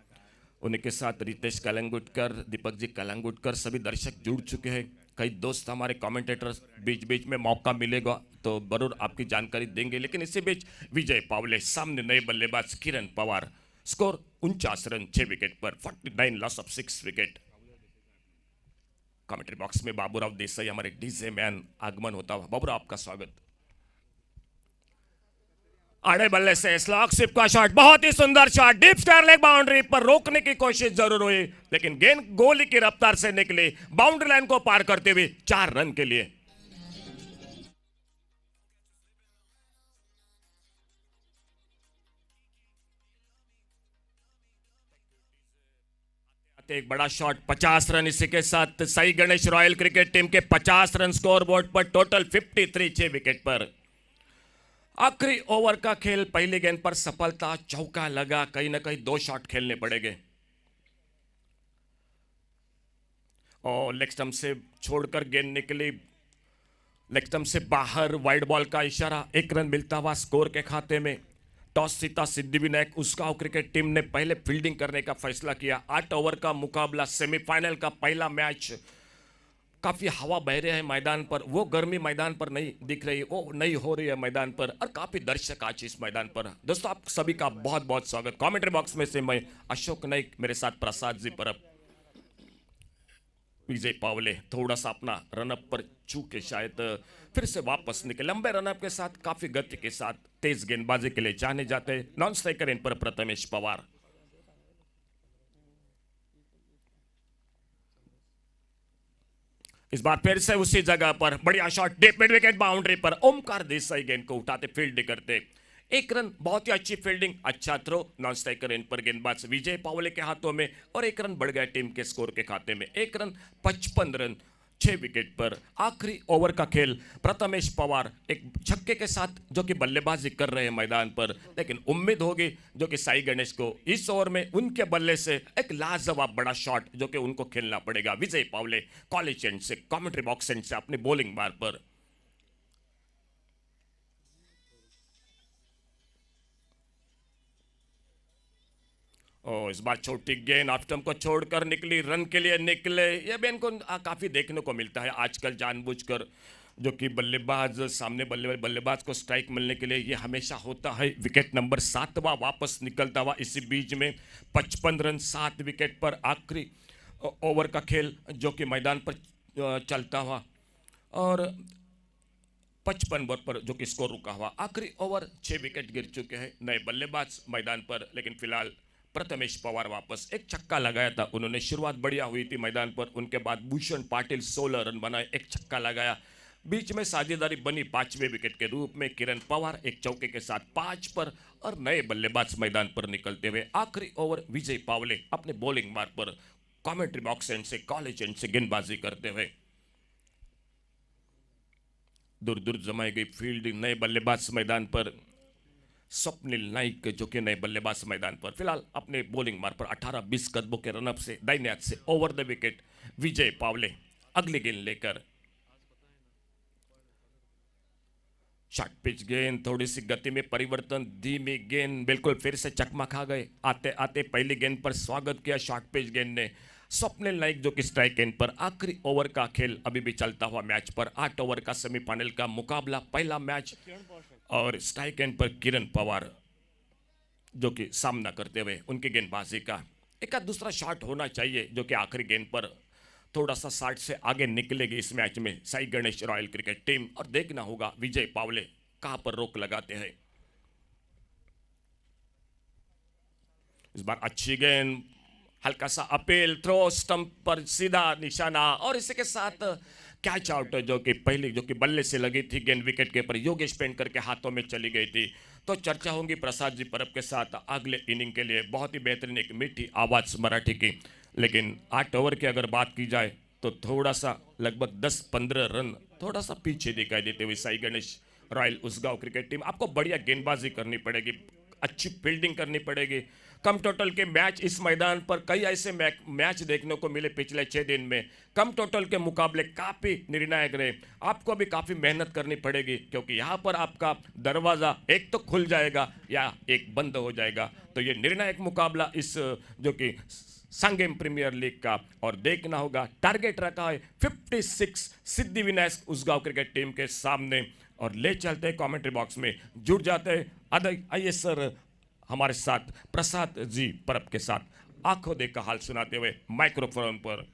उनके साथ रितेश कलंगुटकर, दीपक जी कलंगुटकर, सभी दर्शक जुड़ चुके हैं। कई दोस्त हमारे कमेंटेटर्स बीच बीच में मौका मिलेगा तो जरूर आपकी जानकारी देंगे। लेकिन इसी बीच विजय पावले सामने नए बल्लेबाज किरण पवार, स्कोर 49 रन 6 विकेट पर, 49 loss of 6 wicket. Commentary box में बाबूराव देसाई हमारे डीजे मैन आगमन होता हुआ। बाबूराव आपका स्वागत। आड़े बल्ले से स्लॉग शिप का शॉट, बहुत ही सुंदर shot, deep square leg boundary पर रोकने की कोशिश जरूर हुई लेकिन गेंद गोली की रफ्तार से निकली, बाउंड्री लाइन को पार करते हुए 4 रन के लिए। एक बड़ा शॉट, 50 रन। इसी के साथ Sai Ganesh royal cricket team के 50 रन स्कोर बोर्ड पर, टोटल 53 6 विकेट पर। आखिरी ओवर का खेल, पहली गेंद पर सफलता, चौका लगा, कहीं ना कहीं 2 शॉट खेलने पड़ेंगे और लेग स्टंप से छोड़कर गेंद निकली, लेग स्टंप से बाहर, वाइड बॉल का इशारा, 1 रन मिलता हुआ स्कोर के खाते में। टॉस जीता सिद्धिविनायक उसकाव क्रिकेट टीम ने पहले फील्डिंग करने का फैसला किया। 8 ओवर का मुकाबला, सेमीफाइनल का पहला मैच। काफी हवा बह रहे हैं मैदान पर, वो गर्मी मैदान पर नहीं दिख रही, वो नहीं हो रही है मैदान पर, और काफी दर्शक आज इस मैदान पर। दोस्तों आप सभी का बहुत बहुत स्वागत। कमेंट्री बॉक्स में से मैं अशोक नाइक, मेरे साथ प्रसाद जी परब, विजय पावले थोड़ा सा अपना रनअप पर चूके शायद फिर से वापस निकले। लंबे रनअप के साथ, काफी गति के साथ, तेज गेंदबाजी के लिए जाने जाते हैं। नॉन स्ट्राइकर इन पर प्रथमेश पवार। इस बार फिर से उसी जगह पर बढ़िया shot, deep mid wicket boundary पर, ओमकार देसाई गेंद को उठाते, फील्डिंग करते, 1 रन। बहुत ही अच्छी फील्डिंग, अच्छा थ्रो, नॉन स्ट्राइकर इन पर गेंदबाज विजय पावले के हाथों में और 1 रन बढ़ गया टीम के स्कोर के खाते में। 1 रन 55 रन 6 विकेट पर। आखिरी ओवर का खेल, प्रथमेश पवार एक छक्के के साथ जो कि बल्लेबाजी कर रहे हैं मैदान पर, लेकिन उम्मीद होगी जो कि साई गणेश को इस ओवर में उनके बल्ले से एक लाजवाब बड़ा शॉट जो कि उनको खेलना पड़ेगा। विजय पावले कॉलेज एंड से, कमेंट्री बॉक्स एंड से अपनी बॉलिंग बार पर। इस बार छोटी गेंद ऑफ स्टंप को छोड़कर निकली, रन के लिए निकले। ये भी इनको काफी देखने को मिलता है आजकल, जानबूझकर जो कि बल्लेबाज सामने बल्लेबाज को स्ट्राइक मिलने के लिए ये हमेशा होता है। विकेट नंबर 7वां वापस निकलता हुआ इसी बीच में, 55 रन 7 विकेट पर। आखिरी ओवर का खेल जो कि मैदान पर चलता हुआ और 55 ओवर पर जो कि स्कोर रुका हुआ। आखिरी ओवर 6 विकेट गिर चुके हैं, नए बल्लेबाज मैदान पर, लेकिन फिलहाल प्रथमेश पवार वापस। एक छक्का लगाया था उन्होंने, शुरुआत बढ़िया हुई थी मैदान पर, उनके बाद भूषण पाटिल 16 रन बनाए, एक छक्का लगाया। बीच में साझेदारी बनी 5वें विकेट के रूप में, किरण पवार एक चौके के साथ 5 पर और नए बल्लेबाज मैदान पर निकलते हुए। आखिरी ओवर विजय पावले अपने बॉलिंग मार्ग पर, कमेंट्री बॉक्स एंड से, कॉलेज एंड से गेंदबाजी करते हुए। दूर दूर जमाई गई फील्डिंग, नए बल्लेबाज मैदान पर, स्वप्निल नाइक जो कि नए बल्लेबाज मैदान पर फिलहाल अपने बॉलिंग मार्ग पर 18-20 कदमों के रनअप से दाहिने हाथ से ओवर द विकेट विजय पावले अगली गेंद लेकर। शॉर्ट पिच गेंद, थोड़ी सी गति में परिवर्तन, धीमी गेंद, बिल्कुल फिर से चकमा खा गए। आते आते पहली गेंद पर स्वागत किया शॉर्ट पिच गेंद ने स्वप्निल नाइक जो कि स्ट्राइक एंड पर। आखिरी ओवर का खेल अभी भी चलता हुआ मैच पर, 8 ओवर का सेमीफाइनल का मुकाबला, पहला मैच, और स्ट्राइक एंड पर किरण पवार जो कि सामना करते हुए उनकी गेंदबाजी का एक दूसरा शॉट होना चाहिए जो कि आखिरी गेंद पर थोड़ा सा 60 से आगे निकलेगी इस मैच में Sai Ganesh royal cricket team, और देखना होगा विजय पावले कहां पर रोक लगाते हैं। इस बार अच्छी गेंद, हल्का सा अपील, थ्रो, स्टंप पर सीधा निशाना, और इसी के साथ कैच आउट जो कि पहले जो कि बल्ले से लगी थी, गेंद विकेट के ऊपर योगेश पेंटर के हाथों में चली गई थी। तो चर्चा होगी प्रसाद जी परब के साथ अगले इनिंग के लिए। बहुत ही बेहतरीन एक मीठी आवाज़ मराठी की। लेकिन 8 ओवर की अगर बात की जाए तो थोड़ा सा लगभग 10-15 रन थोड़ा सा पीछे दिखाई देते हुए Sai Ganesh Royal Usgaon cricket team. आपको बढ़िया गेंदबाजी करनी पड़ेगी, अच्छी फील्डिंग करनी पड़ेगी। कम टोटल के मैच इस मैदान पर कई ऐसे मैच देखने को मिले पिछले 6 दिन में, कम टोटल के मुकाबले काफ़ी निर्णायक रहे। आपको भी काफ़ी मेहनत करनी पड़ेगी, क्योंकि यहाँ पर आपका दरवाज़ा एक तो खुल जाएगा या एक बंद हो जाएगा। तो ये निर्णायक मुकाबला इस जो कि संगम प्रीमियर लीग का, और देखना होगा टारगेट रखा है 56 सिद्धिविनायक उसगांव क्रिकेट टीम के सामने। और ले चलते हैं कमेंट्री बॉक्स में, जुड़ जाते हैं आइए सर हमारे साथ प्रसाद जी परब के साथ आंखों देख का हाल सुनाते हुए माइक्रोफोन पर।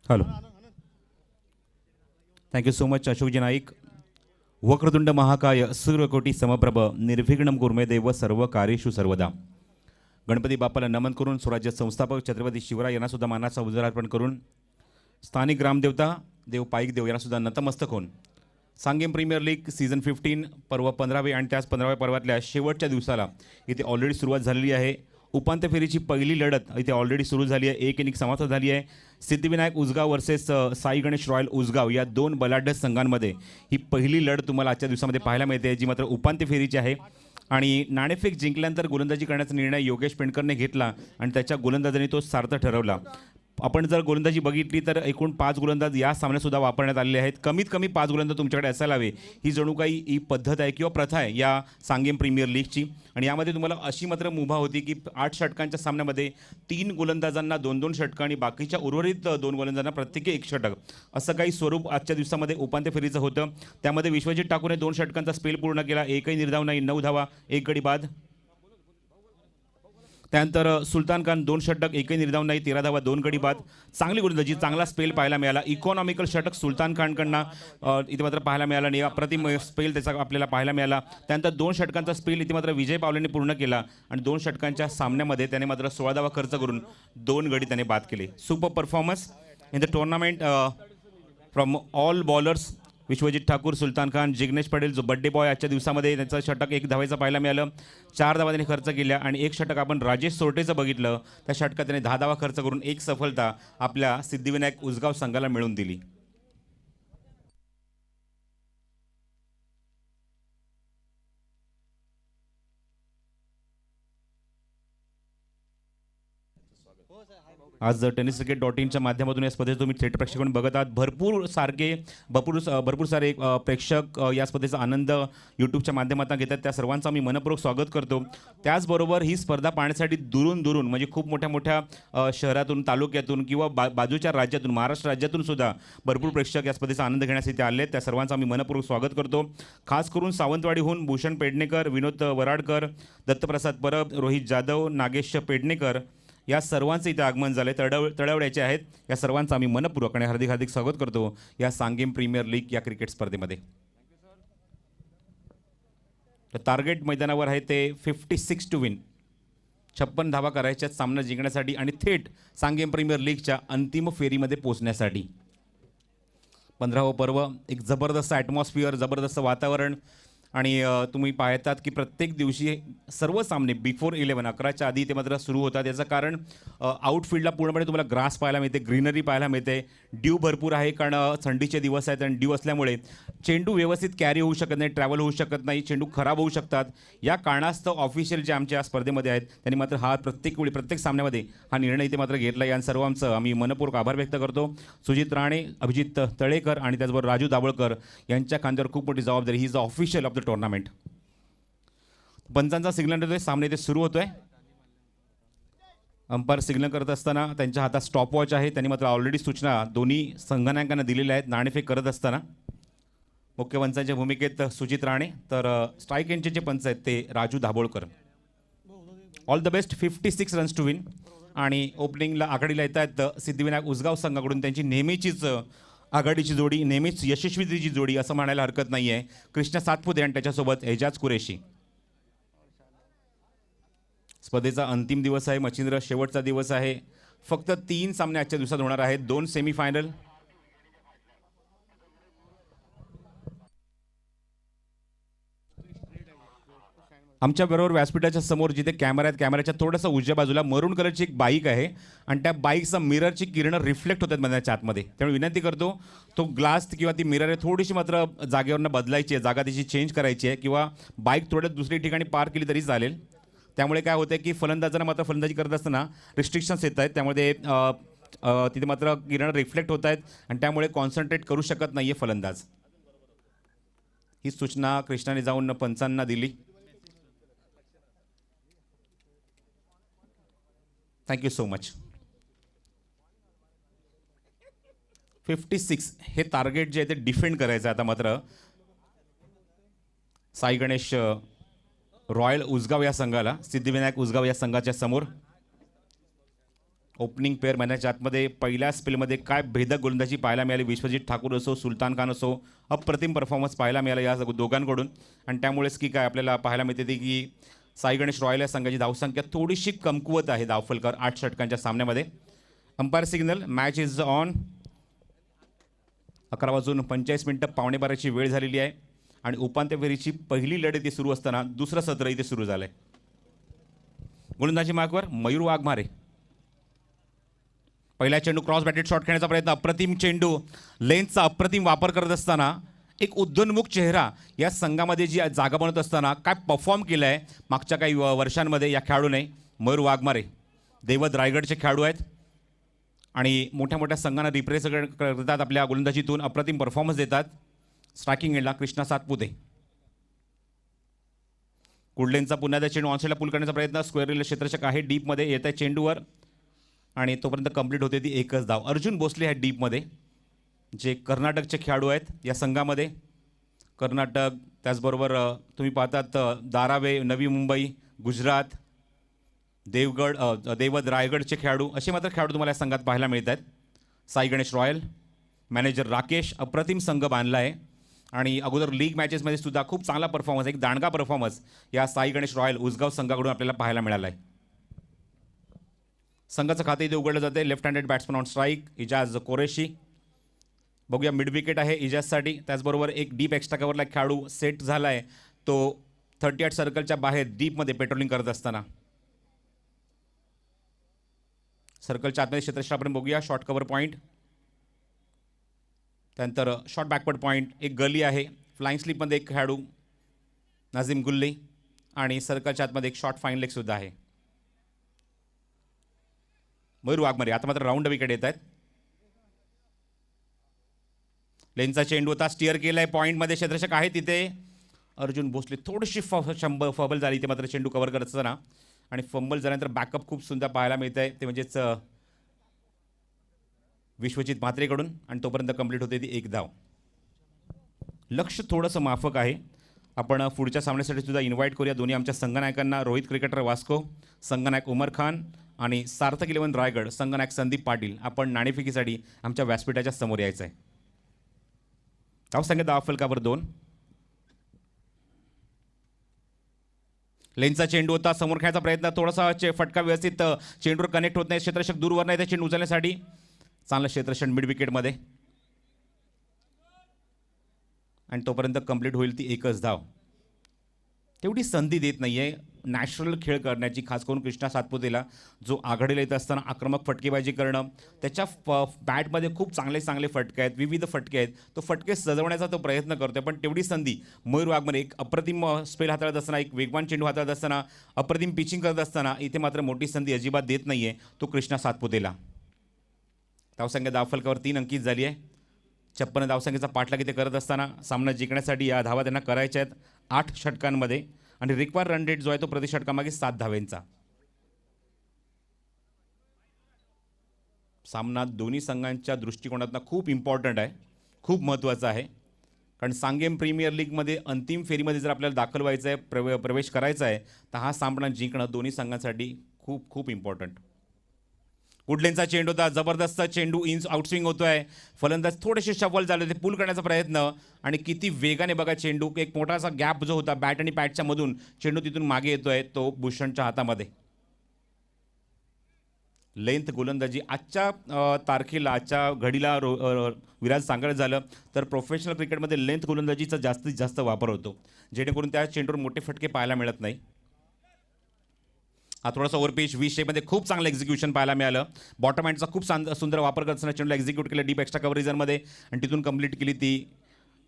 Hello, thank you so much Ashokji Naik. वक्रतुंड महाकाय सूर्यकोटी समप्रभ निर्विघ्नं कुर्मे सर्व कार्येषु सर्वदा. गणपती बाप्पाला नमन करून स्वराज्य संस्थापक छत्रपती शिवराय यांना सुद्धा मानाचा उजळा अर्पण करून स्थानिक ग्रामदेवता देव पाईक देव यांना सुद्धा नतमस्तक होऊन सांगेम प्रीमियर लीग सीझन 15 पर्व 15वे आणि त्याच 15व्या पर्वातल्या शेवटच्या दिवसाला इथे ऑलरेडी सुरुवात झालेली आहे. उपांत्य फेरीची पहिली लढत इथे ऑलरेडी सुरू झाली आहे. एक इनिंग समाप्त झाली आहे. सिद्धिविनायक उसगाव वर्सेस साई गणेश रॉयल उसगाव या दोन बलाढ्य संघांमध्ये ही पहिली लढत तुम्हाला आजच्या दिवसामध्ये पाहायला मिळते, जी मात्र उपांत्य फेरीची आहे. आणि नाणेफेक जिंकल्यानंतर गोलंदाजी करण्याचा निर्णय योगेश पेंडकरने घेतला आणि त्याच्या गोलंदाजाने तो सार्थ ठरवला. आपण जर गोलंदाजी बघितली तर एकूण 5 गोलंदाज या सामन्यात वापरण्यात आलेले आहेत. कमीत कमी 5 गोलंदाज तुमच्याकडे असायला हवे, ही जणू काही ही पद्धत आहे किंवा प्रथा आहे या सांगेम प्रीमियर लीगची. आणि यामध्ये तुम्हाला अशी मात्र मुभा होती की 8 षटकांच्या सामन्यामध्ये 3 गोलंदाजांना 2-2 षटकं आणि बाकीच्या उर्वरित 2 गोलंदाजांना प्रत्येकी 1 षटक, असं काही स्वरूप आजच्या दिवसामध्ये उपांत्य फेरीचं होतं. त्यामध्ये विश्वजित ठाकूरने 2 षटकांचा स्पेल पूर्ण केला, एकही निर्धाव नाही, 9 धावा, 1 गडी बाद. त्यानंतर सुलतान खान 2 षटक, एकही निर्धाव नाही, 13 धावा, 2 गडी बाद. चांगली गोलंदाजी, चांगला स्पेल पाहायला मिळाला. इकॉनॉमिकल षटक सुलतान खानकडनं इथे मात्र पाहायला मिळाला नाही, अप्रतिम स्पेल त्याचा आपल्याला पाहायला मिळाला. त्यानंतर 2 षटकांचा स्पेल इथे मात्र विजय पावलेने पूर्ण केला आणि 2 षटकांच्या सामन्यामध्ये त्याने मात्र 16 धावा खर्च करून 2 गडी त्याने बाद केले. Super performance in the tournament from all bowlers. Vishwajit Thakur, Sultan Khan, Jignesh Patel जो बड्डे बॉय आजच्या दिवसामध्ये त्याचं षटक 1 धावायचं पाहायला मिळालं. 4 धावा त्याने खर्च केल्या आणि 1 षटक आपण राजेश सोरटेचं बघितलं, त्या षटकात त्याने 10 धावा खर्च करून 1 सफलता आपल्या सिद्धिविनायक उसगाव संघाला मिळवून दिली. आज टेनिस क्रिकेट .inच्या माध्यमातून या स्पर्धेचं तुम्ही थेट प्रेक्षकांनी बघत आहात. भरपूर सारे प्रेक्षक या स्पर्धेचा आनंद यूट्यूबच्या माध्यमातून घेतात. त्या सर्वांचं आम्ही मनपूर्वक स्वागत करतो. त्याचबरोबर ही स्पर्धा पाहण्यासाठी दुरून म्हणजे खूप मोठ्या शहरातून, तालुक्यातून किंवा बाजूच्या राज्यातून, महाराष्ट्र राज्यातून सुद्धा भरपूर प्रेक्षक या स्पर्धेचा आनंद घेण्यासाठी आले आहेत. त्या सर्वांचं आम्ही मनपूर्वक स्वागत करतो. खास करून सावंतवाडीहून भूषण पेडणेकर, विनोद वराडकर, दत्तप्रसाद परब, रोहित जाधव, नागेश पेडणेकर या सर्वांचं इथे आगमन झालं. तळवड्याचे आहेत. या सर्वांचं आम्ही मनपूर्वक आणि हार्दिक स्वागत करतो या सांगेम प्रीमियर लीग या क्रिकेट स्पर्धेमध्ये. तर टार्गेट मैदानावर आहे ते 56 टू विन, 56 धावा करायच्या सामना जिंकण्यासाठी आणि थेट सांगेम प्रीमियर लीगच्या अंतिम फेरीमध्ये पोहोचण्यासाठी. 15वं पर्व, एक जबरदस्त ॲटमॉस्फिअर, जबरदस्त वातावरण आणि तुम्ही पाहतात की प्रत्येक दिवशी सर्व सामने बिफोर 11 11च्या आधी ते मात्र सुरू होतात. याचं कारण आउटफील्डला पूर्णपणे तुम्हाला ग्रास पाहायला मिळते, ग्रीनरी पाहायला मिळते. ड्यू भरपूर आहे कारण थंडीचे दिवस आहेत आणि ड्यू असल्यामुळे चेंडू व्यवस्थित कॅरी होऊ शकत नाही, ट्रॅव्हल होऊ शकत नाही, चेंडू खराब होऊ शकतात. या कारणास्तव ऑफिशियल जे आमच्या स्पर्धेमध्ये आहेत त्यांनी मात्र हा प्रत्येक सामन्यामध्ये हा निर्णय इथे मात्र घेतला. या सर्वांचं आम्ही मनपूर्वक आभार व्यक्त करतो. सुजित राणे, अभिजित तळेकर आणि त्याचबरोबर राजू दाभोळकर यांच्या खांद्यावर खूप मोठी जबाबदारी. He is the official of the tournament. पंचांचा सिग्नल देतोय, सामने ते सुरू होतोय. अंपायर सिग्नल करत असताना त्यांच्या हातात स्टॉपवॉच आहे. त्यांनी मात्र ऑलरेडी सूचना दोन्ही संघनायकांना दिलेल्या आहेत. नाणेफेक करत असताना मुख्य पंचांच्या भूमिकेत सुजित राणे, तर स्ट्राईक यांचे जे पंच आहेत ते Raju Dabholkar. All the best. 56 runs to win. आणि ओपनिंगला आघाडीला येत आहेत सिद्धिविनायक उसगाव संघाकडून त्यांची नेहमीचीच आघाडीची जोडी, नेहमीच यशस्वीची जोडी असं म्हणायला हरकत नाही आहे. कृष्णा सातपुते आणि त्याच्यासोबत एजाज कुरेशी. स्पर्धेचा अंतिम दिवस आहे, मच्छिंद्र शेवटचा दिवस आहे. फक्त 3 सामने आजच्या दिवसात होणार आहेत, 2 सेमीफायनल. आमच्याबरोबर व्यासपीठाच्या समोर जिथे कॅमेरा आहेत, कॅमेऱ्याच्या थोडंसं उजव्या बाजूला मरून कलरची एक बाईक आहे आणि त्या बाईकचा मिररची किरणं रिफ्लेक्ट होतात मैदानाच्या आतमध्ये. त्यामुळे विनंती करतो तो ग्लास किंवा ती मिरर आहे थोडीशी मात्र जागेवरनं बदलायची आहे, जागा त्याची चेंज करायची आहे किंवा बाईक थोड्या दुसरी ठिकाणी पार्क केली तरी चालेल. त्यामुळे काय होतं की फलंदाजांना मात्र फलंदाजी करत असताना रिस्ट्रिक्शन्स येत आहेत. त्यामुळे तिथे मात्र किरणं रिफ्लेक्ट होत आहेत आणि त्यामुळे कॉन्सन्ट्रेट करू शकत नाही आहे फलंदाज. ही सूचना कृष्णाने जाऊन पंचांना दिली. Thank you so much. 56 हे टार्गेट जे आहे ते डिफेंड करायचं आहे आता मात्र साई गणेश रॉयल उसगाव या संघाला, सिद्धिविनायक उसगाव या संघाच्या समोर. ओपनिंग पेअर मैदानाच्या आतमध्ये पहिल्या स्पेलमध्ये काय भेदक गोलंदाजी पाहायला मिळाली. विश्वजित ठाकूर असो, सुलतान खान असो, अप्रतिम परफॉर्मन्स पाहायला मिळाला या दोघांकडून. आणि त्यामुळेच की काय आपल्याला पाहायला मिळते ती की साई गणेश रॉयल या संघाची धावसंख्या थोडीशी कमकुवत आहे धावफलकर 8 षटकांच्या सामन्यामध्ये. Umpire signal, match is on. 11:45 पावणेबाराची वेळ झालेली आहे आणि उपांत्य फेरीची पहिली लढत इथे सुरू असताना दुसरं सत्र इथे सुरू झालं आहे. गोलंदाजी मार्कवर मयूर वाघमारे. पहिला चेंडू क्रॉस बॅटेड शॉट खेळण्याचा प्रयत्न, अप्रतिम चेंडू, लेन्थचा अप्रतिम वापर करत असताना एक उद्योन्मुख चेहरा या संघामध्ये जी जागा बनवत असताना काय परफॉर्म केलं आहे मागच्या काही वर्षांमध्ये या खेळाडूने. मयूर वाघमारे दैवत रायगडचे खेळाडू आहेत आणि मोठ्या संघांना रिप्रेझेंट करतात आपल्या गोलंदाजीतून, अप्रतिम परफॉर्मन्स देतात. स्ट्रायकिंग एंडला कृष्णा सातपुते. कुडलेनचा पुन्हा त्या चेंडू ऑनसाईडला पुल करण्याचा प्रयत्न, स्क्वेअर क्षेत्ररक्षक आहे डीपमध्ये, येत आहे चेंडूवर आणि तोपर्यंत कंप्लीट होते ती एकच धाव. अर्जुन भोसले आहेत डीपमध्ये, जे कर्नाटकचे खेळाडू आहेत या संघामध्ये. कर्नाटक, त्याचबरोबर तुम्ही पाहतात धारावे, नवी मुंबई, गुजरात, दैवत रायगडचे खेळाडू, असे मात्र खेळाडू तुम्हाला या संघात पाहायला मिळत आहेत. साई गणेश रॉयल, मॅनेजर राकेश, अप्रतिम संघ बांधला आहे आणि अगोदर लीग मॅचेसमध्ये सुद्धा खूप चांगला परफॉर्मन्स, एक दांडगा परफॉर्मन्स या साई गणेश रॉयल उसगाव संघाकडून आपल्याला पाहायला मिळाला आहे. संघाचं खातं इथे उघडलं जाते. Left handed batsman on strike Ijaz Qureshi. बघूया मिड विकेट आहे इजाजसाठी. त्याचबरोबर एक डीप एक्स्ट्रा कव्हरला खेळाडू सेट झाला आहे, तो 38 सर्कलच्या बाहेर डीपमध्ये पेट्रोलिंग करत असताना. सर्कलच्या आतमध्ये क्षेत्रक्षेत्रापर्यंत बघूया. शॉर्ट कव्हर पॉईंट, त्यानंतर शॉर्ट बॅकवर्ड पॉईंट, एक गली आहे. फ्लाइंग स्लिपमध्ये एक खेळाडू नाझिम गुल्ली आणि सर्कलच्या आतमध्ये एक शॉर्ट फाईन लेगसुद्धा आहे. मयूर वाघमारे. आता मात्र राऊंड विकेट येत आहेत. लेनचा चेंडू होता, स्टिअर केलाय पॉईंटमध्ये, क्षेत्ररक्षक आहे तिथे अर्जुन भोसले. थोडीशी फबल झाली इथे मात्र चेंडू कव्हर करत असताना, आणि फंबल झाल्यानंतर बॅकअप खूप सुंदर पाहायला मिळत आहे, ते म्हणजेच विश्वजित म्हात्रेकडून, आणि तोपर्यंत कंप्लीट होते ती एक धाव. लक्ष थोडंसं माफक आहे. आपण पुढच्या सामन्यासाठी सुद्धा इन्व्हाइट करूया दोन्ही आमच्या संघनायकांना. रोहित क्रिकेटर वास्को, संघनायक उमर खान, आणि सार्थक 11 रायगड संघनायक संदीप पाटील. आपण नाणेफेकीसाठी आमच्या व्यासपीठाच्या समोर यायचं आहे. धावसंख्या धाव फलकावर 2. लेनचा चेंडू होता, समोर खेळायचा प्रयत्न, थोडासा फटका व्यवस्थित चेंडूवर कनेक्ट होत नाही. क्षेत्ररक्षक दूरवर नाही, त्या चेंडू उचलण्यासाठी चांगलं क्षेत्ररक्षण मिड विकेटमध्ये, आणि तोपर्यंत कंप्लीट होईल ती एकच धाव. तेवढी संधी देत नाही आहे नॅचरल खेळ करण्याची, खास करून कृष्णा सातपुतेला, जो आघाडीला येत असताना आक्रमक फटकेबाजी करणं. त्याच्या बॅटमध्ये खूप चांगले फटके आहेत, विविध फटके आहेत, तो फटके सजवण्याचा तो प्रयत्न करतोय. पण तेवढी संधी मयूर वाघमारे एक अप्रतिम स्पेल हाताळत असताना, एक वेगवान चेंडू हाताळत असताना, अप्रतिम पिचिंग करत असताना इथे मात्र मोठी संधी अजिबात देत नाही आहे तो कृष्णा सातपुतेला. धावसंख्या धावफलकावर 3 अंकित झाली आहे. 56 धावसंख्येचा पाठलाग इथे करत असताना सामना जिंकण्यासाठी या धावा त्यांना करायच्या आहेत 8 षटकांमध्ये, आणि रिक्वायर रन रेट जो आहे तो प्रति षटकामागे 7 धावेंचा. सामना दोन्ही संघांच्या दृष्टिकोनातून खूप इम्पॉर्टंट आहे, खूप महत्त्वाचा आहे. कारण सांगेम प्रीमियर लीगमध्ये अंतिम फेरीमध्ये जर आपल्याला दाखल व्हायचं आहे, प्रवेश करायचा आहे, तर हा सामना जिंकणं दोन्ही संघांसाठी खूप खूप इम्पॉर्टंट. गुडलेनचा चेंडू होता, जबरदस्त चेंडू आउटस्विंग होतोय. फलंदाज थोडेसे शफल झाले होते, पुल करण्याचा प्रयत्न, आणि किती वेगाने बघा चेंडू, एक मोठासा गॅप जो होता बॅट आणि पॅटच्या मधून, चेंडू तिथून मागे येतोय तो भूषणच्या हातामध्ये. लेंथ गोलंदाजी आजच्या तारखेला, आजच्या घडीला विराज सांगायचं झालं तर प्रोफेशनल क्रिकेटमध्ये लेंथ गोलंदाजीचा जास्तीत जास्त वापर होतो, जेणेकरून त्या चेंडूवर मोठे फटके पाहायला मिळत नाही. हा थोडासा ओव्हरपिच 20 शेपमध्ये खूप चांगलं एक्झिक्युशन पाहायला मिळालं. बॉटम हँडचा खूप सुंदर वापर करत असताना चेंडूला एक्झिक्यूट केलं डीप एक्स्ट्रा कव्हरेजमध्ये, आणि तिथून कंप्लीट केली ती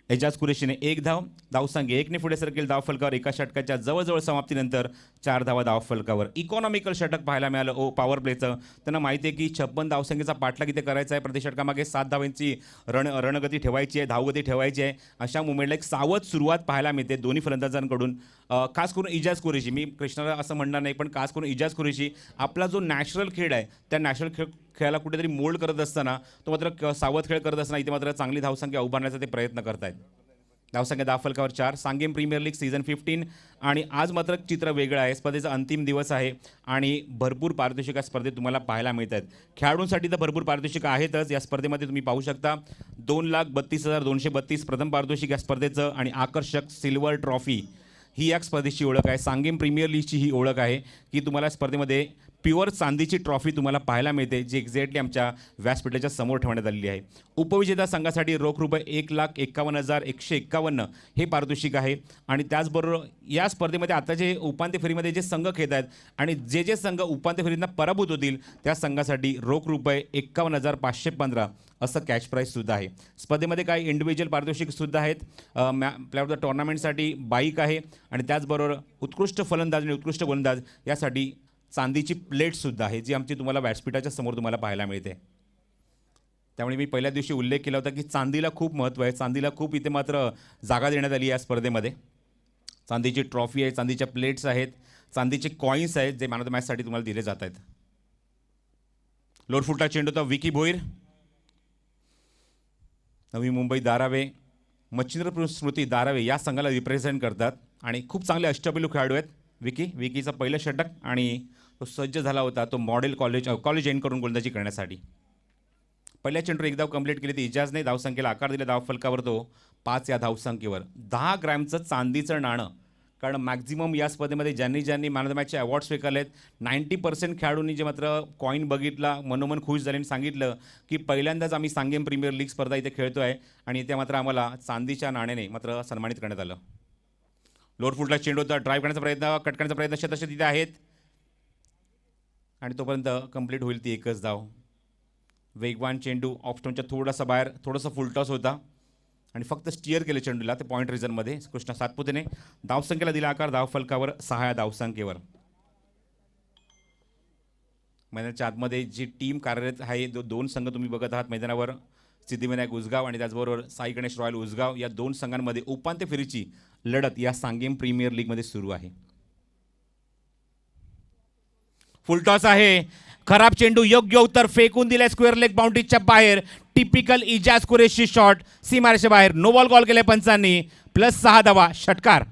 एजाज कुरेशीने. एक धाव. धावसंख्या 1ने पुढे सरकेल धावफलकावर. एका षटकाच्या जवळजवळ समाप्तीनंतर 4 धावा धावफलकावर. इकॉनॉमिकल षटक पाहायला मिळालं पॉवर प्लेचं. त्यांना माहिती आहे की 56 धावसंख्येचा पाठलाग इथे करायचा आहे, प्रति षटकामागे 7 धावांची रणगती ठेवायची आहे, धावगती ठेवायची आहे. अशा मुवमेंटला एक सावध सुरुवात पाहायला मिळते दोन्ही फलंदाजांकडून. खास करून इजाज कुरेशी, मी कृष्णाला असं म्हणणार नाही, पण खास करून इजाज कुरेशी आपला जो नॅचरल खेळ आहे त्या नॅचरल खेळाला कुठेतरी मोल्ड करत असताना, तो मात्र सावध खेळ करत असताना इथे मात्र चांगली धावसंख्या उभारण्याचा ते प्रयत्न करत आहेत. धावसंख्या धावफलकावर 4. सांगेम प्रीमियर लीग सीझन 15, आणि आज मात्र चित्र वेगळं आहे. स्पर्धेचा अंतिम दिवस आहे आणि भरपूर पारितोषिक या स्पर्धेत तुम्हाला पाहायला मिळत आहेत. खेळाडूंसाठी तर भरपूर पारितोषिक आहेतच. या स्पर्धेमध्ये तुम्ही पाहू शकता 2,32,232 प्रथम पारितोषिक या स्पर्धेचं, आणि आकर्षक सिल्वर ट्रॉफी ही या स्पर्धेची ओळख आहे. सांगेम प्रीमियर लीगची ही ओळख आहे की तुम्हाला स्पर्धेमध्ये प्युअर चांदीची ट्रॉफी तुम्हाला पाहायला मिळते, जी एक्झॅक्टली आमच्या व्यासपीठाच्या समोर ठेवण्यात आलेली आहे. उपविजेता संघासाठी रोख रुपये 1,51,151 हे पारितोषिक आहे. आणि त्याचबरोबर या स्पर्धेमध्ये आता जे उपांत्य फेरीमध्ये जे संघ खेळत आहेत आणि जे संघ उपांत्य फेरीतनं पराभूत होतील त्या संघासाठी रोख रुपये 51,515 असं कॅश प्राईजसुद्धा आहे. स्पर्धेमध्ये काही इंडिव्हिज्युअल पारितोषिकसुद्धा आहेत. प्लेअर ऑफ द टुर्नामेंटसाठी बाईक आहे, आणि त्याचबरोबर उत्कृष्ट फलंदाज आणि उत्कृष्ट गोलंदाज यासाठी चांदीची प्लेटसुद्धा आहे, जी आमची तुम्हाला व्यासपीठाच्या समोर तुम्हाला पाहायला मिळते. त्यामुळे मी पहिल्या दिवशी उल्लेख केला होता की चांदीला खूप महत्त्व आहे. चांदीला खूप इथे मात्र जागा देण्यात आली या स्पर्धेमध्ये. चांदीची ट्रॉफी आहे, चांदीच्या प्लेट्स आहेत, चांदीचे कॉईन्स आहेत, जे मॅन ऑफ द मॅचसाठी तुम्हाला दिले जात आहेत. लोअर फुटला चेंडू होता. विकी भोईर, नवी मुंबई धारावे, मच्छिंद्रपूर स्मृती धारावे या संघाला रिप्रेझेंट करतात, आणि खूप चांगले अष्टपैलू खेळाडू आहेत. विकीचं पहिलं षटक, आणि तो सज्ज झाला होता तो मॉडेल कॉलेज एंड करून गोलंदाजी करण्यासाठी. पहिल्या चेंडूवर एक धाव कंप्लीट केली ती इजाजने. धावसंख्येला आकार दिला धावफलकावर तो 5 या धावसंख्येवर. 10 ग्रॅमचं चांदीचं नाणं. कारण मॅक्झिमम या स्पर्धेमध्ये ज्यांनी मॅन ऑफ द मॅचचे अवॉर्ड स्वीकारलेत 90% खेळाडूंनी जे मात्र कॉईन बघितला मनोमन खुश झाल्याने सांगितलं की पहिल्यांदाच आम्ही सांगेम प्रीमियर लीग स्पर्धा इथे खेळतो आहे, आणि इथे मात्र आम्हाला चांदीच्या नाण्याने मात्र सन्मानित करण्यात आलं. लोअर फुटला चेंडू होता. ड्राईव्ह करण्याचा प्रयत्न, कट करण्याचा प्रयत्न शतश तिथे आहेत, आणि तोपर्यंत कंप्लीट होईल ती एकच धाव. वेगवान चेंडू ऑफस्टोनच्या थोडासा बाहेर, थोडासा फुलटॉस होता, आणि फक्त स्टिअर केले चेंडूला ते पॉईंट रिझनमध्ये कृष्णा सातपुतेने. धावसंख्येला दिला आकार धावफलकावर 6 या धावसंख्येवर. मैदानाच्या आतमध्ये जी टीम कार्यरत आहे, दोन संघ तुम्ही बघत आहात मैदानावर, सिद्धिविनायक उसगाव आणि त्याचबरोबर साई गणेश रॉयल उसगाव, या दोन संघांमध्ये उपांत्य फेरीची लढत या सांगेम प्रीमियर लीगमध्ये सुरू आहे. फुलटॉस आहे, खराब चेंडू, योग्य उत्तर फेकून दिलाय स्क्वेअर लेग बाउंड्रीच्या बाहेर. टिपिकल इजाज कुरेशी शॉट, सीमारेषे बाहेर. नो बॉल कॉल केले पंचांनी, +6 धावा, षटकार.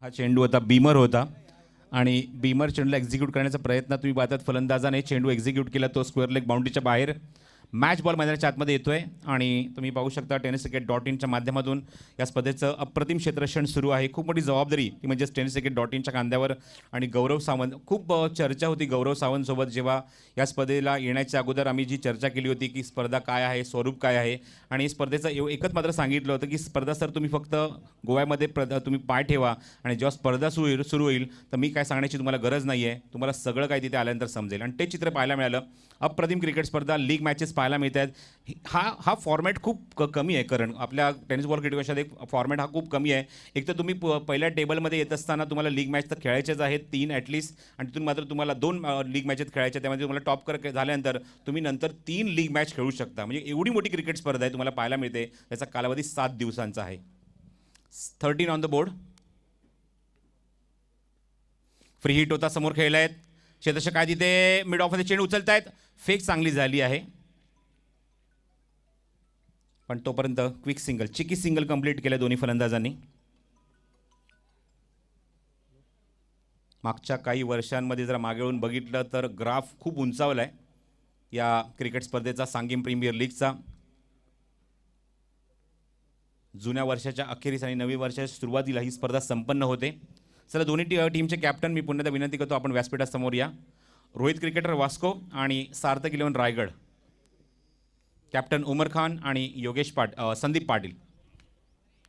हा चेंडू आता बीमर होता आणि बीमर चेंडूला एक्झिक्यूट करण्याचा प्रयत्न तुम्ही पाहतात. फलंदाजाने चेंडू एक्झिक्यूट केला, तो स्क्वेअर लेग बाउंड्रीच्या बाहेर. मॅच बॉल मैदानाच्या आतमध्ये येतोय आणि तुम्ही पाहू शकता tenniscricket.in माध्यमातून या स्पर्धेचं अप्रतिम क्षेत्ररक्षण सुरू आहे. खूप मोठी जबाबदारी ती म्हणजे tenniscricket.in खांद्यावर. आणि गौरव सावंत, खूप चर्चा होती गौरव सावंतसोबत जेव्हा या स्पर्धेला येण्याच्या अगोदर आम्ही जी चर्चा केली होती की स्पर्धा काय आहे, स्वरूप काय आहे. आणि स्पर्धेचं एकच मात्र सांगितलं होतं की स्पर्धा सर तुम्ही फक्त गोव्यामध्ये तुम्ही पाय ठेवा आणि जेव्हा स्पर्धा सुरू होईल तर मी काय सांगण्याची तुम्हाला गरज नाही आहे, तुम्हाला सगळं काय तिथे आल्यानंतर समजेल. आणि ते चित्र पाहायला मिळालं. अप्रतिम क्रिकेट स्पर्धा, लीग मॅचेस पाहायला मिळत आहेत. हा फॉर्मॅट खूप कमी आहे, कारण आपल्या टेनिस बॉल क्रिकेट एक फॉर्मॅट हा खूप कमी आहे. एक तर तुम्ही पहिल्या टेबलमध्ये येत असताना तुम्हाला लीग मॅच तर खेळायचेच आहेत 3 ॲटलिस्ट, आणि तिथून मात्र तुम्हाला 2 लीग मॅचेस खेळायच्या, त्यामध्ये तुम्हाला टॉप झाल्यानंतर तुम्ही नंतर 3 लीग मॅच खेळू शकता. म्हणजे एवढी मोठी क्रिकेट स्पर्धा आहे तुम्हाला पाहायला मिळते. त्याचा कालावधी 7 दिवसांचा आहे. 13 on the board. Free hit होता, समोर खेळला आहेत क्षेत्ररक्षक काय तिथे मिड ऑफमध्ये चेंडू उचलतायत. फेक चांगली झाली आहे, पण तोपर्यंत क्विक सिंगल, चिकी सिंगल कंप्लीट केलं दोन्ही फलंदाजांनी. मागच्या काही वर्षांमध्ये जर मागे येऊन बघितलं तर ग्राफ खूप उंचावला आहे या क्रिकेट स्पर्धेचा, सांगेम प्रीमियर लीगचा. जुन्या वर्षाच्या अखेरीस आणि नवीन वर्षाच्या सुरुवातीला ही स्पर्धा संपन्न होते. चला दोन्ही टीमचे कॅप्टन मी पुन्हा विनंती करतो आपण व्यासपीठासमोर या. रोहित क्रिकेटर वास्को आणि सार्थक 11 रायगड, कॅप्टन उमर खान आणि संदीप पाटील.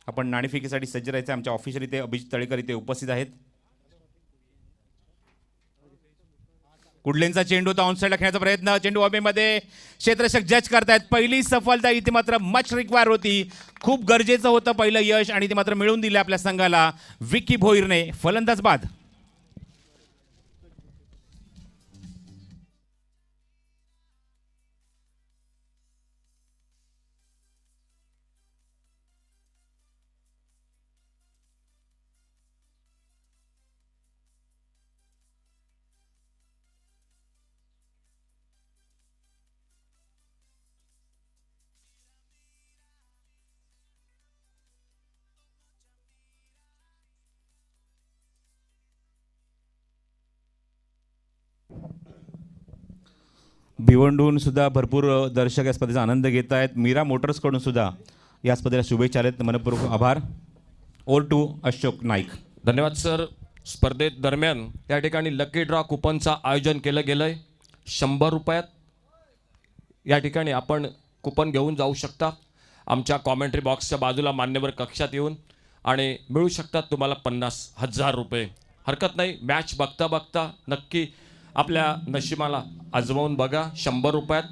आपण नाणेफेकीसाठी सज्ज राहायचं. आमच्या ऑफिसर इथे अभिजित तळेकर इथे उपस्थित आहेत. कुडलेंचा चेंडू तो ऑनसाईडला खेळण्याचा प्रयत्न, चेंडू हवेमध्ये, क्षेत्ररक्षक जज करतायत. पहिली सफलता इथे मात्र मच रिक्वायर होती, खूप गरजेचं होतं पहिलं यश, आणि ते मात्र मिळवून दिले आपल्या संघाला विकी भोईरने. फलंदाज बाद. भिवंडून सुद्धा भरपूर दर्शक या स्पर्धेचा आनंद घेत आहेत. मीरा मोटर्सकडून सुद्धा या स्पर्धेला शुभेच्छा आहेत. मनपूर्वक आभार. ओर टू अशोक नाईक. धन्यवाद सर. स्पर्धेत दरम्यान त्या ठिकाणी लकी ड्रॉ कुपनचं आयोजन केलं गेलं आहे. 100 रुपयात या ठिकाणी आपण कुपन घेऊन जाऊ शकता. आमच्या कॉमेंट्री बॉक्सच्या बाजूला मान्यवर कक्षात येऊन आणि मिळू शकतात तुम्हाला 50,000 रुपये. हरकत नाही, मॅच बघता बघता नक्की आपल्या नशिबाला आजमावून बघा. 100 रुपयात,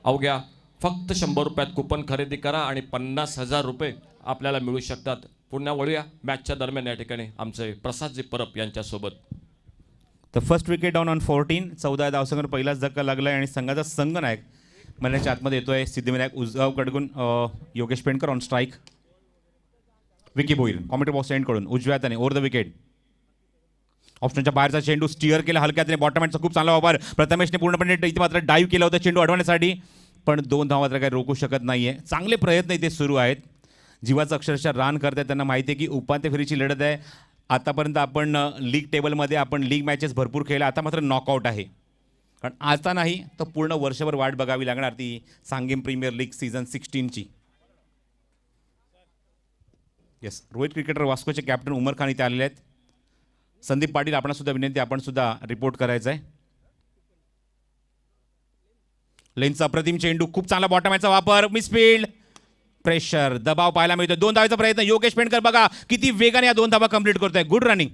अवघ्या फक्त 100 रुपयात कुपन खरेदी करा आणि 50,000 रुपये आपल्याला मिळू शकतात. पुन्हा वळूया मॅचच्या दरम्यान या ठिकाणी आमचे प्रसादजी परब यांच्यासोबत. तर फर्स्ट विकेट डाऊन ऑन 14. 14 धावसंघावर पहिलाच धक्का लागला आहे आणि संघाचा संघनायक मैदानाच्या आतमध्ये येतोय. सिद्धिविनायक उसगावकडून Yogesh Pendkar on strike. Vicky Bhoir commentary box एंडकडून उजव्या हाताने ओव्हर द विकेट. ऑप्शनच्या बाहेरचा चेंडू स्टिअर केला हलक्याने. बॉटम हँडचा खूप चांगला वापर. प्रथमेशने पूर्णपणे इथे मात्र डाईव्ह केला होता चेंडू अडवण्यासाठी, पण 2 धावा मात्र काही रोखू शकत नाहीये. चांगले प्रयत्न इथे सुरू आहेत. जीवाचं अक्षरशः रान करत आहेत. त्यांना माहिती आहे की उपांत्य फेरीची लढत आहे. आतापर्यंत आपण लीग टेबलमध्ये आपण लीग मॅचेस भरपूर खेळल्या, आता मात्र नॉकआउट आहे. कारण आता नाही तर पूर्ण वर्षभर वाट बघावी लागणार ती सांगेम प्रीमियर लीग सीझन 16ची. येस, रोहित क्रिकेटर वास्कोचे कॅप्टन उमर खान इथे आलेले आहेत. संदीप पाटील आपणास सुद्धा विनंती, आपण सुद्धा रिपोर्ट करायचा आहे. लेनचा अप्रतिम चेंडू, खूप चांगला बॉटम याचा वापर, मिसफील्ड, प्रेशर, दबाव पाहायला मिळतो. 2 धावेचा प्रयत्न, योगेश पेंडकर बघा किती वेगाने या 2 धावा कंप्लीट करतोय. गुड रनिंग,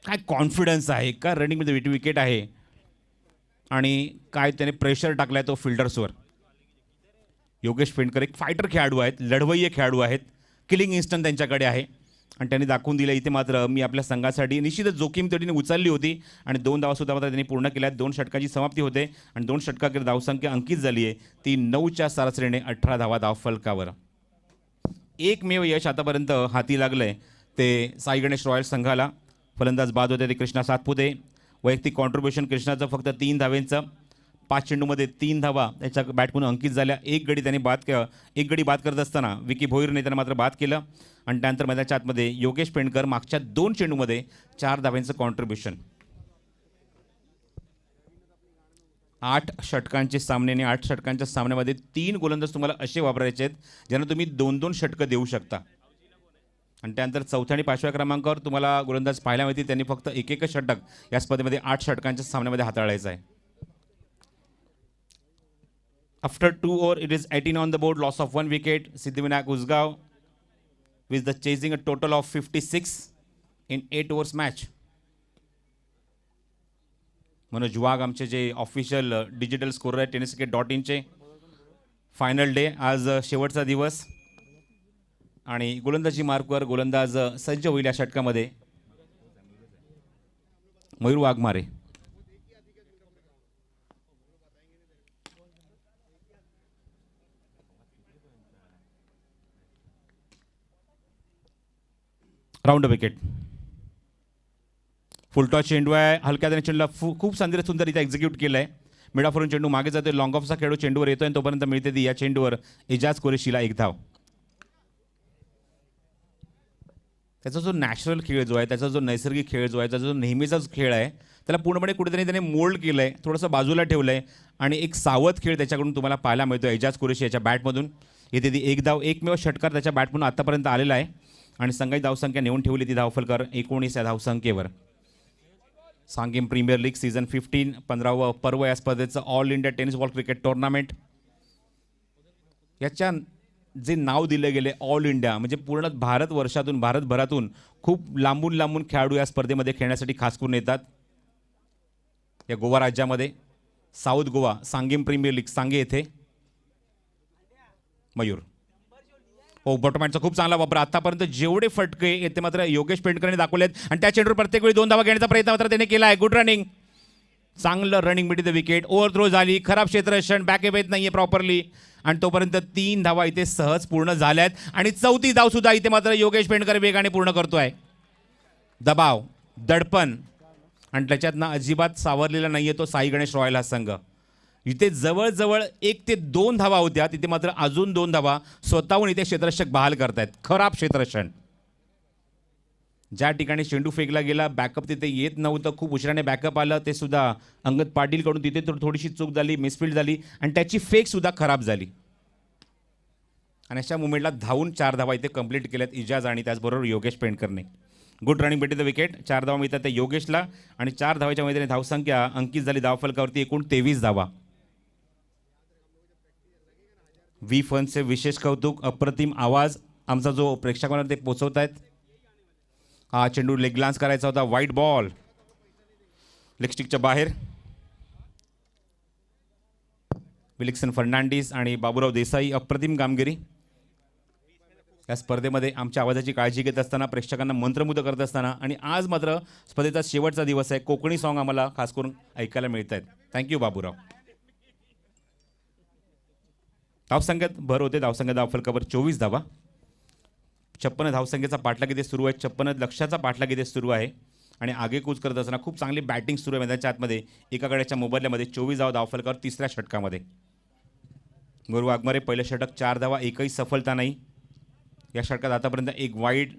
काय कॉन्फिडन्स आहे, काय रनिंगमध्ये विकेट आहे आणि काय त्याने प्रेशर टाकलाय तो फिल्डर्सवर. योगेश पेंडकर एक फायटर खेळाडू आहेत, लढवय्ये खेळाडू आहेत, किलिंग इन्स्टंट त्यांच्याकडे आहे आणि त्यांनी दाखवून दिलं इथे मात्र मी आपल्या संघासाठी निश्चितच जोखीम तडीने उचलली होती आणि 2 धावासुद्धा मात्र त्यांनी पूर्ण केल्या. 2 षटकाची समाप्ती होते आणि 2 षटकाखेर धावसंख्या अंकित झाली आहे ती 9च्या सरासरीने 18 धावा धावफलकावर. एकमेव यश आतापर्यंत हाती लागलंय ते साई गणेश रॉयल संघाला. फलंदाज बाद होते ते कृष्णा सातपुते. वैयक्तिक कॉन्ट्रीब्युशन कृष्णाचं फक्त 3 धावेंचं, 5 चेंडूमध्ये 3 धावा त्याच्या बॅटकडून अंकित झाल्या. एक गडी त्यांनी बाद करत असताना विकी भोईरने त्यांना मात्र बाद केलं आणि त्यानंतर मैदानाच्या आतमध्ये योगेश पेंडकर मागच्या 2 चेंडूमध्ये 4 धाव्यांचं कॉन्ट्रीब्युशन. 8 षटकांचे सामने आणि 8 षटकांच्या सामन्यामध्ये 3 गोलंदाज तुम्हाला असे वापरायचे आहेत ज्यांना तुम्ही 2-2 षटकं देऊ शकता आणि त्यानंतर 4थ्या आणि 5व्या क्रमांकावर तुम्हाला गोलंदाज पाहायला मिळतील. त्यांनी फक्त एक षटक या स्पर्धेमध्ये 8 षटकांच्या सामन्यामध्ये हाताळायचं आहे. After 2 overs, it is 18 on the board, loss of 1 wicket. Siddhivinayak Usgav with the chasing a total of 56 in 8 overs match. Manoj वाघ आमचे जे ऑफिशियल डिजिटल स्कोरर आहे tenniscricket.in चे. फायनल डे, आज शेवटचा दिवस आणि गोलंदाजी मार्कवर गोलंदाज सज्ज होईल या षटकामध्ये. मयूर वाघमारे. राऊंड विकेट, फुलटॉस चेंडू आहे. हलक्या त्याने चेंडूला खूप सुंदर इथे एक्झिक्यूट केलं आहे. मिडाफोरून चेंडू मागे जातोय, लॉंग ऑफचा खेळू चेंडूवर येतोय आणि तोपर्यंत मिळते ती या चेंडूवर एजाज कुरेशीला 1 धाव. त्याचा जो नॅचरल खेळ जो आहे, त्याचा जो नैसर्गिक खेळ जो आहे, त्याचा जो नेहमीचाच खेळ आहे, त्याला पूर्णपणे कुठेतरी त्याने मोल्ड केलं आहे, थोडंसं बाजूला ठेवलं आहे आणि एक सावध खेळ त्याच्याकडून तुम्हाला पाहायला मिळतो एजाज कुरेशी याच्या बॅटमधून. येथे ती 1 धाव, एकमेव षटकार त्याच्या बॅटमधून आतापर्यंत आलेला आहे आणि संघाची धावसंख्या नेऊन ठेवली ती धावफलकावर 19 या धावसंख्येवर. सांगेम प्रीमियर लीग सीझन 15 15वं पर्व या स्पर्धेचं all India tennis ball cricket tournament. याच्या जे नाव दिले गेले ऑल इंडिया म्हणजे पूर्ण भारतभरातून खूप लांबून खेळाडू या स्पर्धेमध्ये खेळण्यासाठी खास करून येतात. या गोवा राज्यामध्ये south Goa Sanguem premier league सांगे येथे. मयूर बॉटमॅनचा खूप चांगला वापर. आतापर्यंत जेवढे फटके येते मात्र योगेश पेंडकरने दाखवलेत आणि त्या चेंडूवर प्रत्येक वेळी 2 धावा घेण्याचा प्रयत्न मात्र त्याने केला आहे. गुड रनिंग, चांगलं रनिंग मिळते विकेट. ओव्हर थ्रो झाली, खराब क्षेत्ररक्षण, बॅकअप येत नाहीये प्रॉपरली आणि तोपर्यंत 3 धावा इथे सहज पूर्ण झाल्यात आणि 4थी धाव सुद्धा इथे मात्र योगेश पेंडकर वेगाने पूर्ण करतोय. दबाव, दडपण आणि त्याच्यातनं अजिबात सावरलेला नाहीये तो साई गणेश रॉयल हा संघ. इथे जवळजवळ 1 ते 2 धावा होत्या, तिथे मात्र अजून 2 धावा स्वतःहून इथे क्षेत्ररक्षक बहाल करतायत. खराब क्षेत्ररक्षण. ज्या ठिकाणी चेंडू फेकला गेला बॅकअप तिथे येत नव्हतं, खूप उशिराने बॅकअप आलं, ते सुद्धा अंगद पाटीलकडून तिथे थोडीशी चूक झाली, मिसफील्ड झाली आणि त्याची फेकसुद्धा खराब झाली आणि अशा मुवमेंटला धावून 4 धावा इथे कंप्लीट केल्यात इजाज आणि त्याचबरोबर योगेश पेंडकरने. गुड रनिंग भेटते द विकेट. 4 धावा मिळतात त्या योगेशला आणि 4 धावाच्या मैदानी धावसंख्या अंकित झाली धावफलकावरती एकूण 23 धावा. व्ही फनचे विशेष कौतुक, अप्रतिम आवाज आमचा जो प्रेक्षकांना ते पोचवत आहेत. हा चेंडू लेग ग्लान्स करायचा होता, वाईट बॉल लेगस्टिकच्या बाहेर. विलिक्सन फर्नांडिस आणि बाबूराव देसाई अप्रतिम कामगिरी या स्पर्धेमध्ये आमच्या आवाजाची काळजी घेत असताना, प्रेक्षकांना मंत्रमुग्ध करत असताना. आणि आज मात्र स्पर्धेचा शेवटचा दिवस आहे, कोकणी सॉन्ग आम्हाला खास करून ऐकायला मिळत आहेत. थँक्यू बाबूराव. धावसंख्येत भर होते, धावसंख्या धावफलकावर 24 धावा. 56 धावसंख्येचा पाठलाग इथे सुरू आहे, 56 लक्षाचा पाठलाग इथे सुरू आहे आणि आगेकूच करत असताना खूप चांगली बॅटिंग सुरू आहे मैदानाच्या आतमध्ये. एका गड्याच्या मोबदल्यामध्ये 24 धावा धावफलकावर 3ऱ्या षटकामध्ये. गौरव वाघमारे पहिलं षटक 4 धावा, एकही सफलता नाही या षटकात. आतापर्यंत 1 वाईड,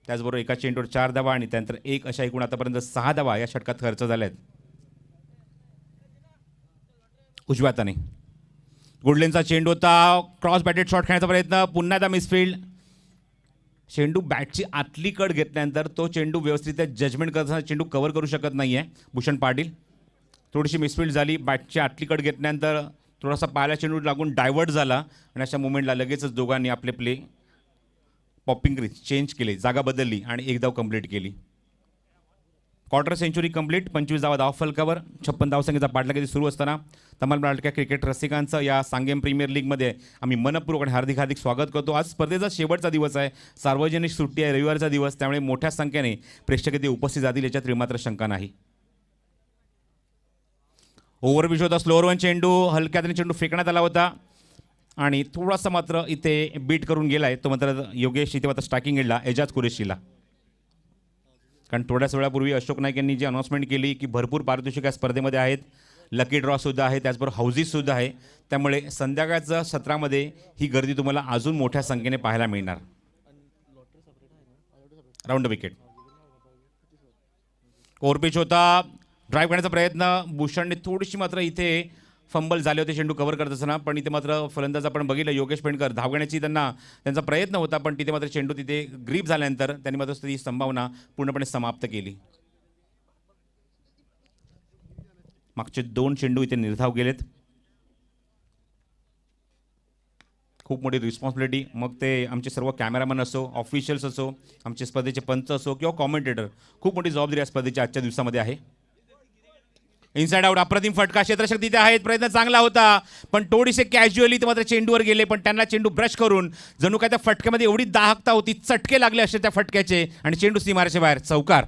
त्याचबरोबर एका चेंडूवर 4 धावा आणि त्यानंतर 1 अशा एकूण आतापर्यंत 6 धावा या षटकात खर्च झाल्या आहेत. उजव्या हाताने. गुडलेनचा चेंडू होता, क्रॉस बॅटेड शॉट खेळण्याचा प्रयत्न, पुन्हा एकदा मिसफिल्ड. चेंडू बॅटची आतली कड घेतल्यानंतर तो चेंडू व्यवस्थित जजमेंट करताना चेंडू कव्हर करू शकत नाही आहे भूषण पाटील. थोडीशी मिसफिल्ड झाली, बॅटची आतली कड घेतल्यानंतर थोडासा पायाला चेंडू लागून डायव्हर्ट झाला आणि अशा मुवमेंटला लगेचच दोघांनी आपले प्ले पॉपिंग क्रीज चेंज केले, जागा बदलली आणि एक धाव कंप्लीट केली. क्वार्टर सेंचुरी कंप्लीट, 25 धावा धावफलकावर. 56 धावसंख्येचा पाठलागीरी सुरू असताना तमाम मराठ्या क्रिकेट रसिकांचं या सांगेम प्रीमियर लीगमध्ये आम्ही मनपूर्वक आणि हार्दिक हार्दिक स्वागत करतो. आज स्पर्धेचा शेवटचा दिवस आहे, सार्वजनिक सुट्टी आहे, रविवारचा दिवस, त्यामुळे मोठ्या संख्येने प्रेक्षक इथे उपस्थित जातील याच्यात मात्र शंका नाही. ओव्हरपिच होता, स्लोअर वन चेंडू, हलक्याने चेंडू फेकण्यात आला होता आणि थोडासा मात्र इथे बीट करून गेला आहे तो मात्र योगेश इथे मात्र स्ट्रायकिंग एंडला एजाज कुरेशीला. कारण थोड्याच वेळापूर्वी अशोक नाईक यांनी जी अनाऊन्समेंट केली की भरपूर पारितोषिक या स्पर्धेमध्ये आहेत, लकी ड्रॉसुद्धा आहे, त्याचबरोबर हाऊजीससुद्धा आहे, त्यामुळे संध्याकाळच्या सत्रामध्ये ही गर्दी तुम्हाला अजून मोठ्या संख्येने पाहायला मिळणार. Round wicket. ओव्हरपिच होता, ड्राईव्ह करण्याचा प्रयत्न, भूषणने थोडीशी मात्र इथे फंबल झाले होते चेंडू कव्हर करत असताना, पण इथे मात्र फलंदाज आपण बघितलं योगेश पेंडकर धाव घेण्याची त्यांचा प्रयत्न होता, पण तिथे मात्र चेंडू तिथे ग्रीप झाल्यानंतर त्यांनी मात्र ती संभावना पूर्णपणे समाप्त केली. मागचे 2 चेंडू इथे निर्धाव गेलेत. खूप मोठी रिस्पॉन्सिबिलिटी, मग ते आमचे सर्व कॅमेरामॅन असो, ऑफिशियल्स असो, आमचे स्पर्धेचे पंच असो किंवा कॉमेंटेटर, खूप मोठी जबाबदारी या स्पर्धेच्या आजच्या दिवसामध्ये आहे. इनसाइड आउट, अप्रतिम फटका, क्षेत्ररक्षक तिथे आहेत, प्रयत्न चांगला होता पण थोडीसे कॅज्युअली ते मात्र चेंडूवर गेले, पण त्यांना चेंडू ब्रश करून जणू काय त्या फटक्यामध्ये एवढी दाहकता होती, चटके लागले असे त्या फटक्याचे आणि चेंडू सीमारेषे बाहेर. चौकार.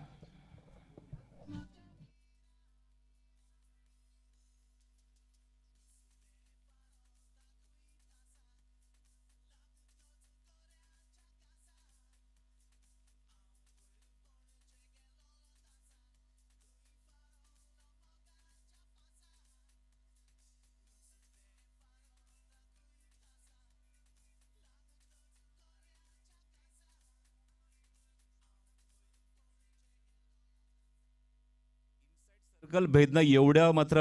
सर्कल भेदणं एवढं मात्र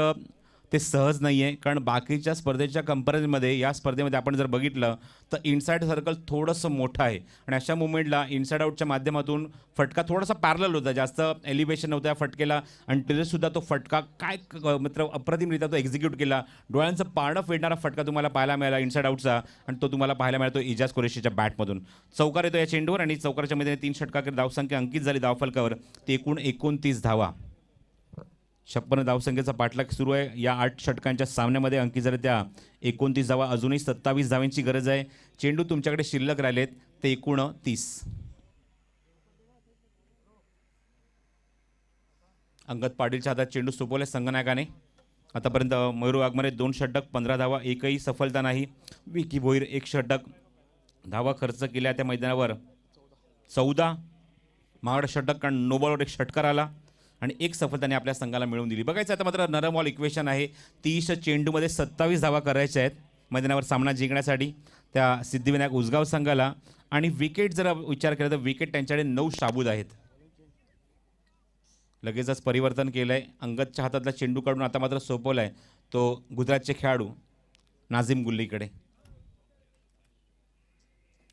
ते सहज नाही आहे, कारण बाकीच्या स्पर्धेच्या कंपॅरिझनमध्ये या स्पर्धेमध्ये आपण जर बघितलं तर इनसाइड सर्कल थोडंसं मोठं आहे आणि अशा मुवमेंटला इनसाइड आउटच्या माध्यमातून फटका थोडासा पॅरलल होता, जास्त एलिव्हेशन नव्हतं या फटकेला आणि तिथेसुद्धा तो फटका काय मात्र अप्रतिमरित्या तो एक्झिक्यूट केला. डोळ्यांचं पारडं फेडणारा फटका तुम्हाला पाहायला मिळाला इनसाइड आउटचा आणि तो तुम्हाला पाहायला मिळतो इजाज कुरेशीच्या बॅटमधून. चौकार येतो या चेंडूवर आणि चौकाराच्या मध्ये 3 षटकांवर धावसंख्या अंकित झाली धावफलकावर, ते एकूण 29 धावा. 56 धावसंख्येचा पाठलाग सुरू आहे या 8 षटकांच्या सामन्यामध्ये. अंकित झाले त्या 29 धावा, अजूनही 27 धावांची गरज आहे. चेंडू तुमच्याकडे शिल्लक राहिलेत ते 29. अंगद पाटीलच्या हातात चेंडू सोपवले संगनायकाने. आतापर्यंत मयूर वाघमारे 2 षटक 15 धावा, एकही सफलता नाही. विकी भोईर 1 षटक, धावा खर्च केल्या त्या मैदानावर 14. महागड षटक कारण नोबॉलवर 1 षटकार आला आणि 1 सफलताने आपल्या संघाला मिळवून दिली. बघायचं आता मात्र नरमॉल इक्वेशन आहे. 30 चेंडूमध्ये 27 धावा करायच्या आहेत मैदानावर सामना जिंकण्यासाठी त्या सिद्धिविनायक उसगाव संघाला. आणि विकेट जर विचार केला तर विकेट त्यांच्याकडे 9 शाबूत आहेत. लगेचच परिवर्तन केलं आहे. अंगदच्या हातातला चेंडू काढून आता मात्र सोपवला आहे तो गुजरातचे खेळाडू नाझीम गुल्लीकडे.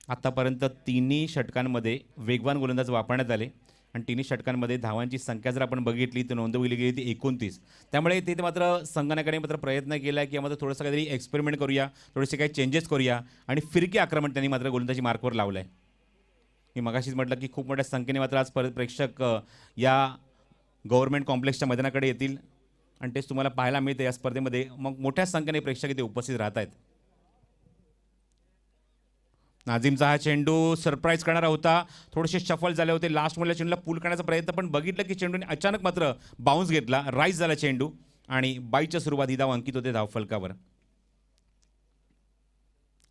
आतापर्यंत 3 षटकांमध्ये वेगवान गोलंदाज वापरण्यात आले आणि 3 षटकांमध्ये धावांची संख्या जर आपण बघितली तर नोंदवली गेली ती 29. त्यामुळे तिथे मात्र संघाने मात्र प्रयत्न केला आहे की मात्र थोडंसं काहीतरी एक्सपेरिमेंट करूया, थोडेसे काही चेंजेस करूया आणि फिरकी आक्रमण त्यांनी मात्र गोलंदाजी मार्कवर लावलं आहे. मी मगाशीच म्हटलं की खूप मोठ्या संख्येने मात्र आज परत प्रेक्षक या गव्हर्नमेंट कॉम्प्लेक्सच्या मैदानाकडे येतील आणि तेच तुम्हाला पाहायला मिळते या स्पर्धेमध्ये. मग मोठ्या संख्येने प्रेक्षक इथे उपस्थित राहत आहेत. नाझीमचा हा चेंडू सरप्राईज करणारा होता, थोडेसे शफल झाले होते. लास्टमधल्या चेंडूला पूल करण्याचा प्रयत्न पण बघितलं की चेंडूने अचानक मात्र बाउन्स घेतला, राईज झाला चेंडू आणि 22च्या सुरुवात ही धाव अंकित होते धावफलकावर.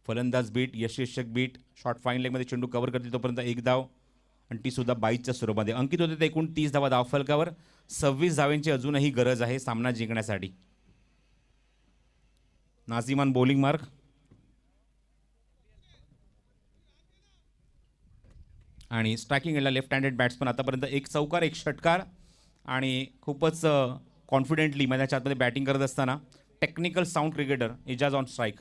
फलंदाज बीट, यशस्वी बीट, शॉर्ट फाईन लेगमध्ये चेंडू कव्हर करतील तोपर्यंत 1 धाव आणि ती सुद्धा 22च्या सुरुवातीमध्ये अंकित होते ते एकूण 30 धावा धावफलकावर. 26 धावांची अजूनही गरज आहे सामना जिंकण्यासाठी. नाझीमान बॉलिंग मार्क आणि स्ट्रायकिंग एंडला लेफ्ट हँडेड बॅट्समन. आतापर्यंत 1 चौकार 1 षटकार आणि खूपच कॉन्फिडेंटली मैदानाच्या आतमध्ये बॅटिंग करत असताना technical sound cricketer Ijaz on strike.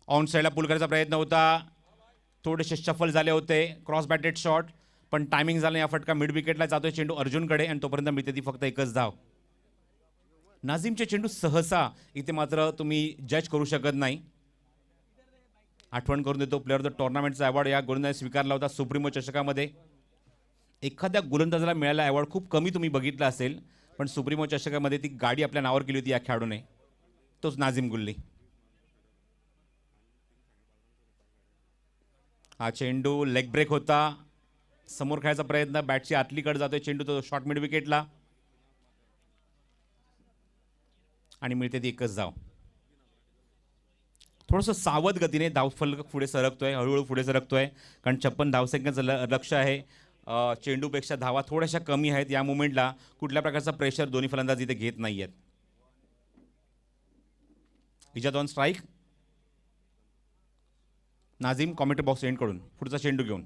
On साईडला पुल करायचा प्रयत्न होता, थोडेसे शफल झाले होते, क्रॉस बॅटेड शॉट, पण टायमिंग झालं. या फटका मिड विकेटला जातोय चेंडू अर्जुनकडे आणि तोपर्यंत मिळते ती फक्त एकच धाव. नाझीमचे चेंडू सहसा इथे मात्र तुम्ही जज करू शकत नाही. आठवण करून देतो, प्लेअर ऑफ द टुर्नामेंटचा अवॉर्ड या गोलंदाजाने स्वीकारला होता सुप्रीमो चषकामध्ये. एखाद्या गोलंदाजाला मिळालेला अवॉर्ड खूप कमी तुम्ही बघितला असेल, पण सुप्रीमो चषकामध्ये ती गाडी आपल्या नावावर केली होती या खेळाडूने, तोच नाझीम गुल्ली. हा चेंडू लेग ब्रेक होता, समोर खेळायचा प्रयत्न, बॅटची आतलीकडे जातोय चेंडू, तो शॉर्ट मिड विकेटला आणि मिळते ती एकच धाव. थोडंसं सावध गतीने धावफलक पुढे सरकतोय, हळूहळू पुढे सरकतोय, कारण 56 धावसंख्येचं लक्ष आहे. चेंडूपेक्षा धावा थोड्याशा कमी आहेत. या मुवमेंटला कुठल्या प्रकारचा प्रेशर दोन्ही फलंदाज इथे घेत नाही आहेत. Ijaz on strike. Nazim commentary box एंडकडून पुढचा चेंडू घेऊन.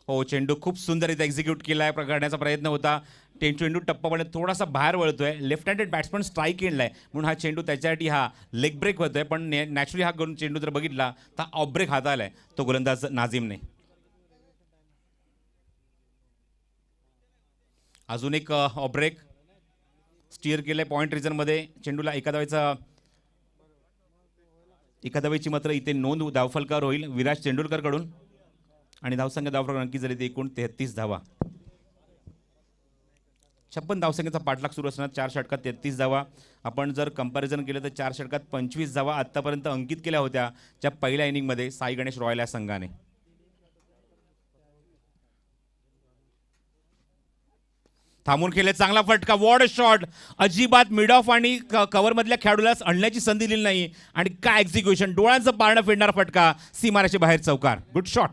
हो, चेंडू खूप सुंदर इथे एक्झिक्यूट केला आहे, करण्याचा प्रयत्न होता. चेंडू टप्पापणे थोडासा बाहेर वळतोय. लेफ्ट हँडेड बॅट्समन स्ट्राईक एंडला आहे म्हणून हा चेंडू त्याच्यासाठी हा लेग ब्रेक होतोय, पण नॅचरली हा चेंडू जर बघितला तर ऑफ ब्रेक हाताळलाय तो गोलंदाज नाझीमने. अजून एक ऑफ ब्रेक स्टीअर केलंय पॉईंट रिजनमध्ये. चेंडूला एका वेळची मात्र इथे नोंद धावफलकावर होईल विराज तेंडुलकरकडून आणि धावसंख्या धावफलकावर अंकित झाली ती एकूण 33 धावा. 56 धावसंख्येचा पाठलाग सुरू असताना 4 षटकात 33 धावा. आपण जर कंपॅरिझन केलं तर 4 षटकात 25 धावा आत्तापर्यंत अंकित केल्या होत्या ज्या पहिल्या इनिंगमध्ये साई गणेश रॉयल या संघाने. थांबून खेळले, चांगला फटका, वॉड शॉट, अजिबात मिड ऑफ आणि कव्हर मधल्या खेळाडूला आणण्याची संधी दिली नाही आणि काय एक्झिक्युशन, डोळ्यांचं पारणं फेडणारा फटका, सीमारेषे बाहेर चौकार. Good shot.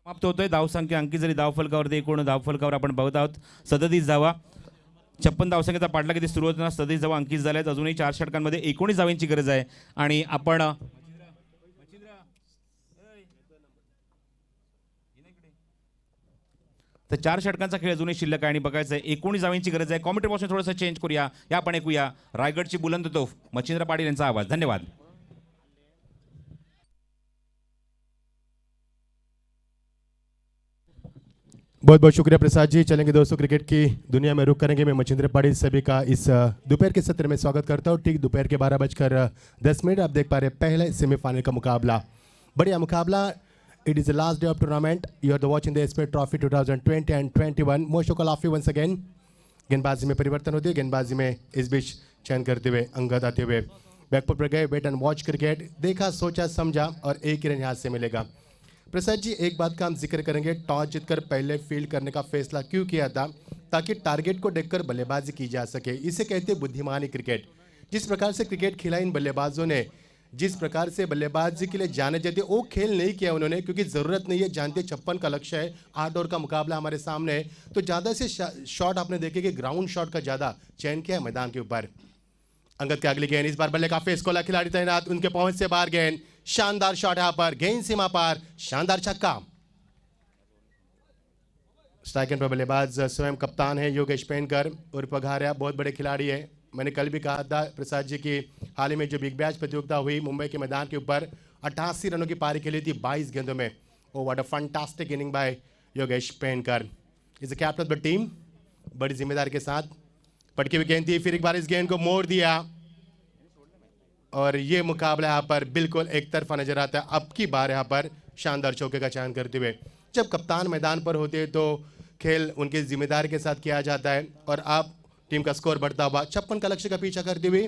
समाप्त होतोय. धावसंख्या अंकित जरी धावफलकावरती एकूण धावफलकावर आपण बघत आहोत 37 धावा. 56 धावसंख्येचा पाठलाग किती सुरू होताना 37 धावा अंकित झाल्या आहेत. अजूनही 4 षटकांमध्ये 19 धावांची गरज आहे आणि आपण तर 4 षटकांचा खेळ अजूनही शिल्लक आहे आणि बघायचं आहे 19 धावांची गरज आहे. कॉमेंट्री बॉक्सने थोडंसं चेंज करूया. या आपण ऐकूया रायगडची बुलंद तोफ मच्छिंद्र पाटील यांचा आवाज. धन्यवाद. बहुत बहुत शुक्रिया प्रसाद जी. चलेंगे दोस्तों, क्रिकेट की दुनिया में रुख करेंगे. मैं मच्छिंद्र पाटिल सभी का इस दोपहर के सत्र में स्वागत करता हूँ. ठीक दोपहर के 12:10 आप देख पा रहे हैं पहले सेमीफाइनल का मुकाबला. बढ़िया मुकाबला. It is the last day of tournament. You are the watching the SP trophy 2020 and 21. Most of of once again. गेंदबाजी में परिवर्तन होती है. गेंदबाजी में इस बीच चयन करते हुए अंगद आते हुए बैकफुट पर गए. Wait and watch cricket. देखा, सोचा, समझा और एक ही रन यहाँ से मिलेगा. प्रसाद जी, एक बात का हम जिक्र करेंगे. टॉस जीतकर पहले फील्ड करने का फैसला क्यों किया था? ताकि टारगेट को देखकर बल्लेबाजी की जा सके. इसे कहते हैं बुद्धिमानी क्रिकेट. जिस प्रकार से क्रिकेट खेला इन बल्लेबाजों ने, जिस प्रकार से बल्लेबाजी के लिए जाने जाते वो खेल नहीं किया उन्होंने, क्योंकि ज़रूरत नहीं है. जानते 56 का लक्ष्य है, 8 ओवर का मुकाबला हमारे सामने है, तो ज़्यादा से शॉट आपने देखे कि ग्राउंड शॉट का ज़्यादा चयन किया है मैदान के ऊपर. अंगद की अगली गेंद, इस बार बल्ले का फेस खोला खिलाड़ी तैनात, उनके पहुंच से बाहर गेंद. शानदार शॉट यहाँ पर, गेंद सीमा पार, शानदार छक्का. स्ट्राइक एंड पर बल्लेबाज स्वयं कप्तान है योगेश पेनकर और पघारिया. बहुत बड़े खिलाड़ी है. मैंने कल भी कहा था प्रसाद जी की हाल ही में जो बिग बैच प्रतियोगिता हुई मुंबई के मैदान के ऊपर 88 रनों की पारी खेली थी 22 गेंदों में. Oh what a fantastic inning by Yogesh Penkar. Is the captain of the team. बड़ी जिम्मेदारी के साथ पटकी हुई गेंद थी, फिर एक बार इस गेंद को मोड़ दिया और ये मुकाबला यहाँ पर बिल्कुल एक तरफा नजर आता है. अब की बार यहाँ पर शानदार चौके का चयन करते हुए. जब कप्तान मैदान पर होते हैं तो खेल उनकी जिम्मेदारी के साथ किया जाता है और अब टीम का स्कोर बढ़ता हुआ 56 का लक्ष्य का पीछा करते हुए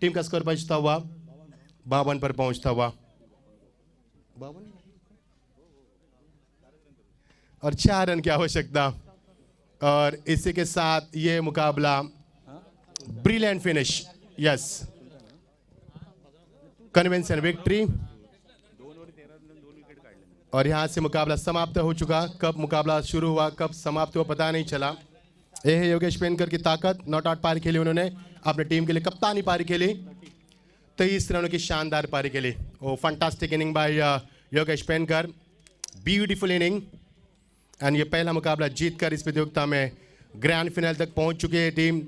टीम का स्कोर बचता हुआ 52 पर पहुंचता हुआ 52 और 4 रन की आवश्यकता और इसी के साथ ये मुकाबला brilliant finish yes convention victory और यहां से मुकाबला समाप्त हो चुका। कब मुकाबला शुरू हुआ कब समाप्त हुआ पता नहीं चला। यह है योगेश पेनकर की ताकत। नॉट आउट पारी खेली उन्होंने अपने टीम के लिए, कप्तानी पारी खेली, 23 रनों की शानदार पारी खेली। Oh fantastic inning by Yogesh Penkar, beautiful inning. And ये पहला मुकाबला जीतकर इस प्रतियोगिता में ग्रैंड फाइनल तक पहुंच चुकी है टीम।